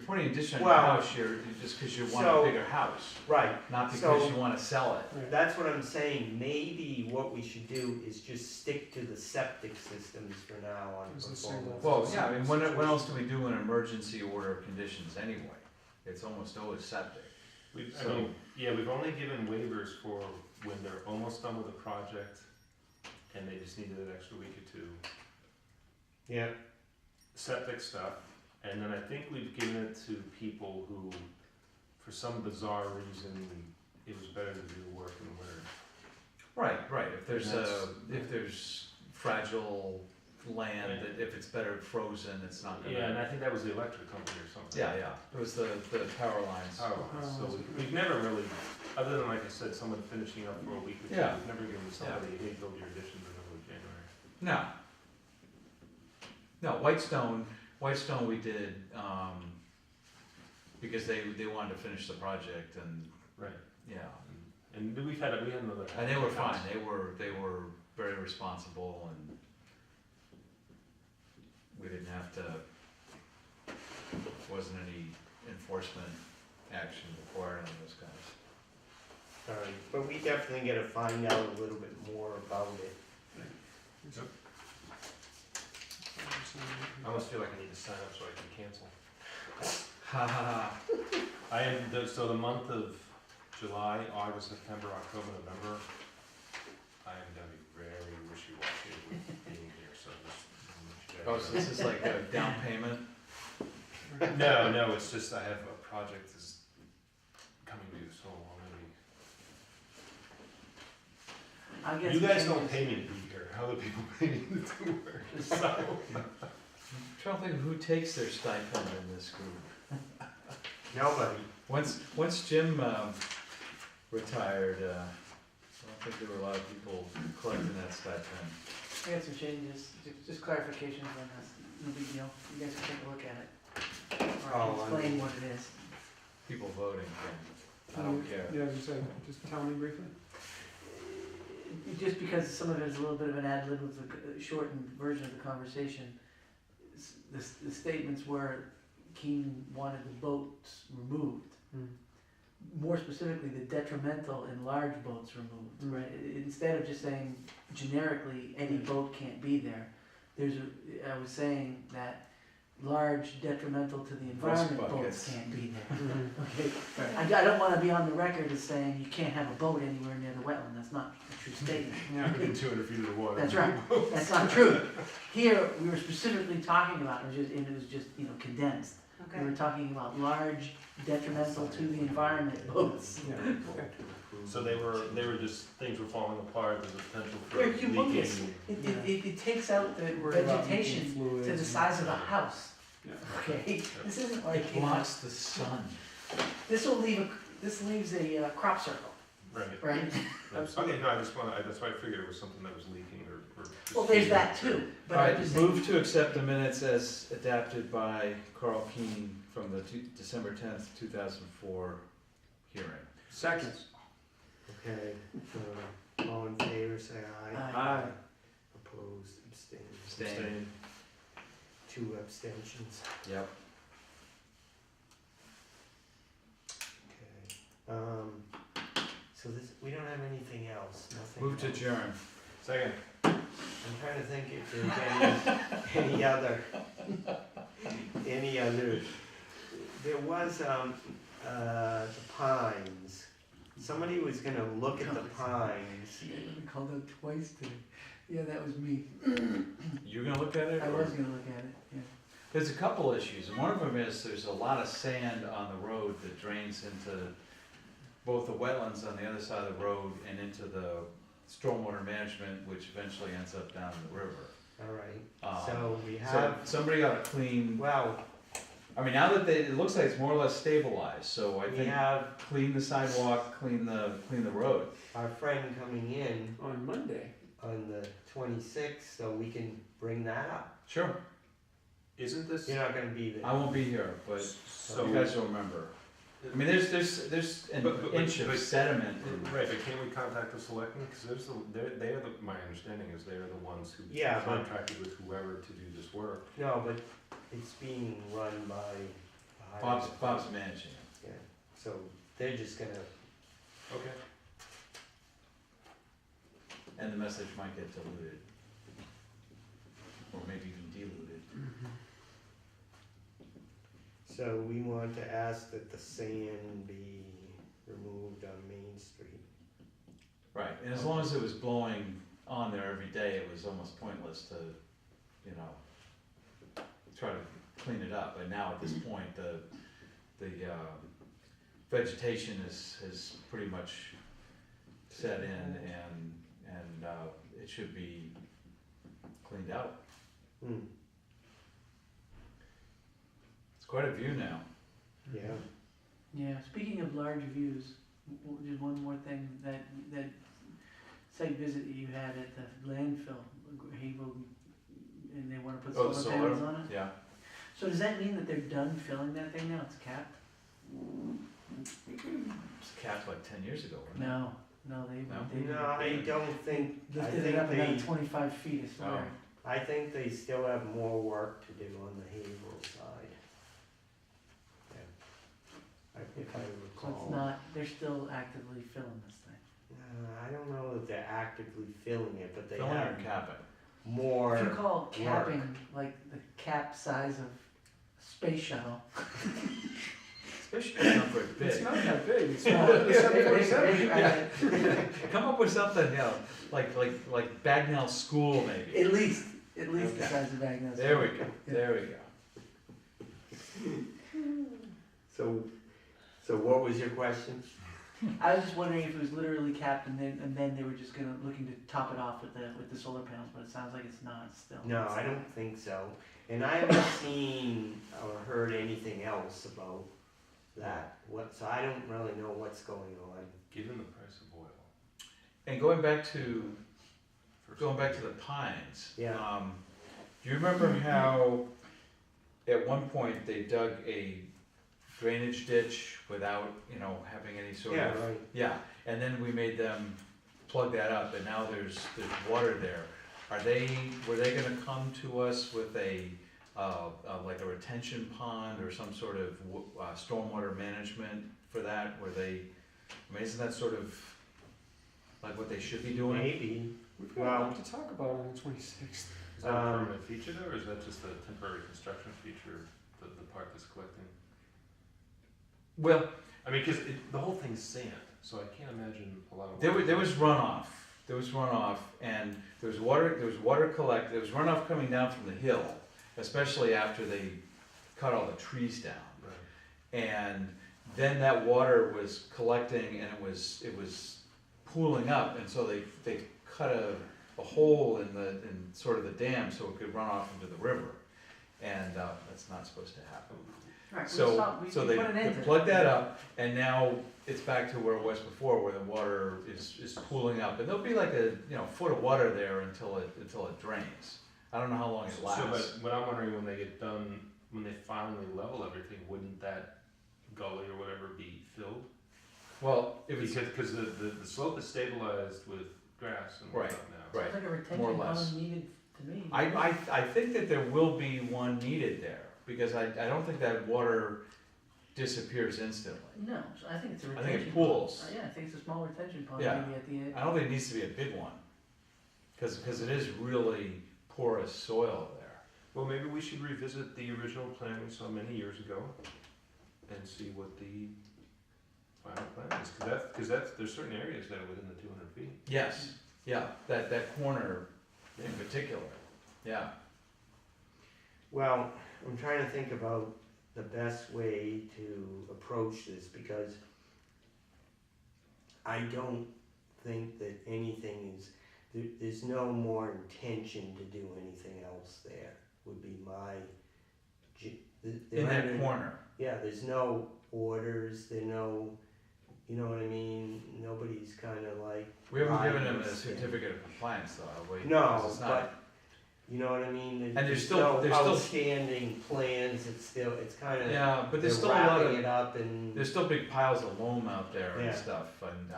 Speaker 4: putting an addition on
Speaker 1: Well,
Speaker 4: your house, you're just because you want
Speaker 1: so-
Speaker 4: a bigger house,
Speaker 1: Right,
Speaker 4: not
Speaker 1: So-
Speaker 4: because you wanna sell it.
Speaker 1: that's what I'm saying, maybe what we should do is just stick to the septic systems for now on
Speaker 2: It's a
Speaker 1: performance.
Speaker 2: single-
Speaker 4: Well, yeah, I mean, when else do we do an emergency order of conditions anyway? It's almost always septic.
Speaker 5: We've only given waivers for when they're almost done with a project and they just needed an extra week or two.
Speaker 1: Yeah,
Speaker 5: Septic stuff, and then I think we've given it to people who, for some bizarre reason, it was better to do the work in the winter.
Speaker 4: Right, if there's
Speaker 5: That's-
Speaker 4: if there's fragile land, that if it's better frozen, it's not gonna.
Speaker 5: Yeah, and I think that was the electric company or something.
Speaker 4: Yeah, it was the power lines.
Speaker 5: Power lines. So we've never really, other than like I said, someone finishing up for a week or two,
Speaker 4: Yeah.
Speaker 5: we've never given somebody, hey, build your addition in the middle of January.
Speaker 4: No, Whitestone we did, because they wanted to finish the project and,
Speaker 5: Right.
Speaker 4: yeah.
Speaker 5: And we had another.
Speaker 4: And they were fine, they were very responsible and we didn't have to, wasn't any enforcement action required on those guys.
Speaker 1: alright, but we definitely gotta find out a little bit more about it.
Speaker 5: I almost feel like I need to sign up so I can cancel.
Speaker 4: Ha ha ha.
Speaker 5: So the month of July, August, September, October, November, I'm gonna be very wishy-washy with being here, so just.
Speaker 4: Oh, so this is like a down payment?
Speaker 5: No, it's just I have a project that's coming due, so I'm
Speaker 3: I
Speaker 5: gonna
Speaker 3: guess
Speaker 5: be. You
Speaker 3: the
Speaker 5: guys
Speaker 3: thing
Speaker 5: don't
Speaker 3: is-
Speaker 5: pay me to be here, how do people pay me to do work? So,
Speaker 4: I'm trying to think of who takes their stipend in this group.
Speaker 1: Nobody.
Speaker 4: Once Jim retired, I don't think there were a lot of people collecting that stipend.
Speaker 7: I got some changes, just clarifications on this, no big deal, you guys can take a look at it. Or I
Speaker 1: Oh,
Speaker 7: can
Speaker 1: I
Speaker 7: explain
Speaker 1: mean-
Speaker 7: what it is.
Speaker 4: People voting, I don't care.
Speaker 2: Yeah, just tell me briefly.
Speaker 7: Just because some of it is a little bit of an ad lib with the shortened version of the conversation, the statements were Keene wanted the boats removed. More specifically, the detrimental and large boats removed, right? Instead of just saying generically, any boat can't be there, I was saying that large detrimental to the environment boats
Speaker 4: buckets.
Speaker 7: can't be there. Okay, I don't wanna be on the record as saying you can't have a boat anywhere near the wetland, that's not a true statement.
Speaker 2: Yeah.
Speaker 5: within 200 feet of the water.
Speaker 7: That's right, that's not true. Here, we were specifically talking about, and it was just, condensed. We were talking about large detrimental to the environment boats.
Speaker 2: Yeah, okay.
Speaker 5: So they were just, things were falling apart, there's a potential for
Speaker 7: They're humongous.
Speaker 5: leaking.
Speaker 7: It takes out the
Speaker 2: Worry about
Speaker 7: vegetation
Speaker 2: leaking fluids
Speaker 7: to the
Speaker 2: and-
Speaker 7: size of a house,
Speaker 2: Yeah.
Speaker 7: okay? This isn't like,
Speaker 4: It blocks the sun.
Speaker 7: this leaves a crop circle,
Speaker 5: Right.
Speaker 7: right?
Speaker 5: Okay, no, that's why I figured it was something that was leaking or just.
Speaker 7: Well, there's that too, but I'm
Speaker 4: Alright,
Speaker 7: just saying.
Speaker 4: move to accept the minutes as adapted by Carl Keene from the December 10th, 2004 hearing.
Speaker 2: Second.
Speaker 1: Okay, all in favor, say aye.
Speaker 2: Aye.
Speaker 1: Opposed, abstained.
Speaker 4: Abstain.
Speaker 1: 2 abstentions.
Speaker 4: Yep.
Speaker 1: Okay, so we don't have anything else, nothing
Speaker 4: Move to
Speaker 1: else.
Speaker 4: adjourn.
Speaker 5: Second.
Speaker 1: I'm trying to think if there's any other, there was, the pines. Somebody was gonna look at the pines.
Speaker 7: Yeah, I've been called out twice today. Yeah, that was me.
Speaker 4: You're gonna look at it?
Speaker 7: I
Speaker 4: or-
Speaker 7: was gonna look at it, yeah.
Speaker 4: There's a couple issues, and one of them is there's a lot of sand on the road that drains into both the wetlands on the other side of the road and into the stormwater management, which eventually ends up down in the river.
Speaker 1: All right,
Speaker 4: Um,
Speaker 1: so we
Speaker 4: So
Speaker 1: have,
Speaker 4: somebody ought to clean,
Speaker 1: well,
Speaker 4: I mean, now that it looks like it's more or less stabilized, so I
Speaker 1: we
Speaker 4: think
Speaker 1: have
Speaker 4: clean the sidewalk, clean the road.
Speaker 1: our friend coming in
Speaker 2: On Monday.
Speaker 1: on the 26th, so we can bring that up.
Speaker 4: Sure.
Speaker 5: Isn't this,
Speaker 1: You're not gonna be there.
Speaker 4: I won't be here, but
Speaker 5: so,
Speaker 4: you guys will remember. I mean, there's an
Speaker 5: But-
Speaker 4: inch of
Speaker 5: but-
Speaker 4: sediment.
Speaker 5: right, but can't we contact the selectmen, because they are my understanding is they are the ones who
Speaker 1: Yeah, but-
Speaker 5: contracted with whoever to do this work.
Speaker 1: No, but it's being run by the highway
Speaker 4: Bob's managing it.
Speaker 1: Yeah, so they're just gonna,
Speaker 5: Okay.
Speaker 4: And the message might get diluted. Or maybe even diluted.
Speaker 1: so we want to ask that the sand be removed on Main Street.
Speaker 4: Right, and as long as it was blowing on there every day, it was almost pointless to, try to clean it up. But now at this point, the vegetation is pretty much set in and it should be cleaned out.
Speaker 1: Hmm,
Speaker 4: It's quite a view now.
Speaker 1: yeah,
Speaker 7: Yeah, speaking of large views, just one more thing, that site visit that you had at the landfill, Havel, and they wanna put
Speaker 4: Oh,
Speaker 7: solar
Speaker 4: the
Speaker 7: panels
Speaker 4: solar?
Speaker 7: on it?
Speaker 4: Yeah.
Speaker 7: So does that mean that they're done filling that thing now, it's capped?
Speaker 4: It's capped like 10 years ago, wasn't it?
Speaker 7: No,
Speaker 4: No?
Speaker 7: they
Speaker 1: no, I don't think, I
Speaker 7: lifted it
Speaker 1: think
Speaker 7: up another
Speaker 1: they,
Speaker 7: 25 feet, I swear.
Speaker 1: I think they still have more work to do on the Haverhill side. Yeah. If I
Speaker 7: So
Speaker 1: recall.
Speaker 7: it's not, they're still actively filling this thing.
Speaker 1: I don't know that they're actively filling it, but they
Speaker 4: Filling
Speaker 1: have
Speaker 4: or capping?
Speaker 1: more.
Speaker 7: If you call capping like the cap size of space shuttle,
Speaker 4: It's not very
Speaker 2: It's
Speaker 4: big.
Speaker 2: not that big, it's smaller than the 747.
Speaker 4: Yeah. Come up with something, like Bagnell School maybe.
Speaker 7: At least the
Speaker 4: Okay.
Speaker 7: size of Bagnell.
Speaker 4: There we go, there we go.
Speaker 1: So what was your question?
Speaker 7: I was just wondering if it was literally capped and then they were just looking to top it off with the solar panels, but it sounds like it's not still.
Speaker 1: No, I don't think so. And I haven't seen or heard anything else about that. So I don't really know what's going on.
Speaker 5: Given the price of oil.
Speaker 4: And going back to
Speaker 5: first-
Speaker 4: the Pines.
Speaker 1: Yeah.
Speaker 4: Do you remember how at one point they dug a drainage ditch without, having any sort
Speaker 1: Yeah,
Speaker 4: of.
Speaker 1: right.
Speaker 4: Yeah, and then we made them plug that up, and now there's water there. Were they gonna come to us with like a retention pond or some sort of stormwater management for that? Isn't that sort of like what they should be doing?
Speaker 1: Maybe.
Speaker 2: We've got a lot to talk about on the 26th.
Speaker 5: Is that a permanent feature though, or is that just a temporary construction feature, the part that's collecting?
Speaker 4: Well,
Speaker 5: I mean, cause the whole thing's sand, so I can't imagine a lot of.
Speaker 4: there was runoff, and there was water there was runoff coming down from the hill, especially after they cut all the trees down.
Speaker 5: Right.
Speaker 4: And then that water was collecting and it was pooling up, and so they cut a hole in sort of the dam so it could run off into the river. And that's not supposed to happen.
Speaker 7: Right,
Speaker 4: So they plugged that up, and now it's back to where it was before, where the water is pooling up, and there'll be like a foot of water there until it drains. I don't know how long it
Speaker 5: So,
Speaker 4: lasts.
Speaker 5: but I'm wondering when they get done, when they finally level everything, wouldn't that gully or whatever be filled?
Speaker 4: Well, if it's
Speaker 5: Because the slope is stabilized with grass and
Speaker 4: Right,
Speaker 5: whatnot now.
Speaker 4: right.
Speaker 7: Sounds like a
Speaker 4: more or
Speaker 7: retention
Speaker 4: less.
Speaker 7: pond needed to me.
Speaker 4: I think that there will be one needed there, because I don't think that water disappears instantly.
Speaker 7: No, so I think it's a
Speaker 4: I
Speaker 7: retention.
Speaker 4: think it pools.
Speaker 7: Pond. Yeah, I think it's a small retention pond
Speaker 4: Yeah.
Speaker 7: maybe at the end.
Speaker 4: I don't think it needs to be a big one, because it is really porous soil there.
Speaker 5: Well, maybe we should revisit the original plan we saw many years ago and see what the final plan is, because there's certain areas that are within the 200 feet.
Speaker 4: Yes, yeah, that corner in particular, yeah.
Speaker 1: Well, I'm trying to think about the best way to approach this, because I don't think that anything is, there's no more intention to do anything else there, would be my.
Speaker 4: In that corner.
Speaker 1: Yeah, there's no orders, you know what I mean, nobody's kinda like.
Speaker 4: We haven't given
Speaker 1: riding
Speaker 4: him a
Speaker 1: this thing.
Speaker 4: certificate of compliance though, have we?
Speaker 1: No,
Speaker 4: 'Cause it's not-
Speaker 1: but, you know what I mean?
Speaker 4: And there's still-
Speaker 1: no
Speaker 4: there's still-
Speaker 1: outstanding plans, it's kinda,
Speaker 4: Yeah, but
Speaker 1: they're
Speaker 4: there's still a lot
Speaker 1: wrapping
Speaker 4: of,
Speaker 1: it up and,
Speaker 4: there's still big piles of loam out there and
Speaker 1: Yeah.
Speaker 4: stuff, and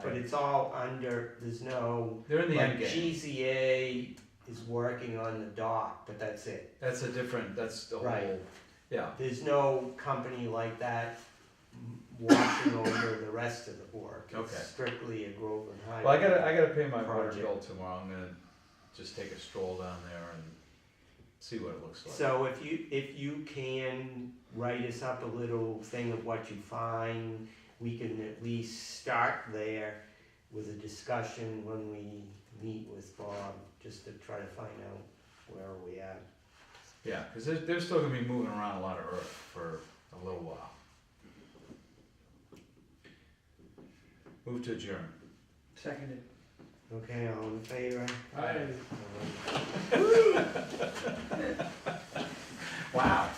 Speaker 1: but it's all under, there's no,
Speaker 4: they're in the
Speaker 1: like
Speaker 4: end game.
Speaker 1: GZA is working on the dock, but that's it.
Speaker 4: That's the
Speaker 1: Right.
Speaker 4: whole, yeah.
Speaker 1: There's no company like that watching over the rest of the work.
Speaker 4: Okay.
Speaker 1: It's strictly a Groveland Highway.
Speaker 4: Well, I gotta pay my water
Speaker 1: Project.
Speaker 4: bill tomorrow, I'm gonna just take a stroll down there and see what it looks like.
Speaker 1: So if you can write us up a little thing of what you find, we can at least start there with a discussion when we meet with Bob, just to try to find out where we at.
Speaker 4: Yeah, cause they're still gonna be moving around a lot of earth for a little while. Move to adjourn.
Speaker 7: Seconded.
Speaker 1: Okay, all in favor?
Speaker 2: Aye.
Speaker 4: Wow.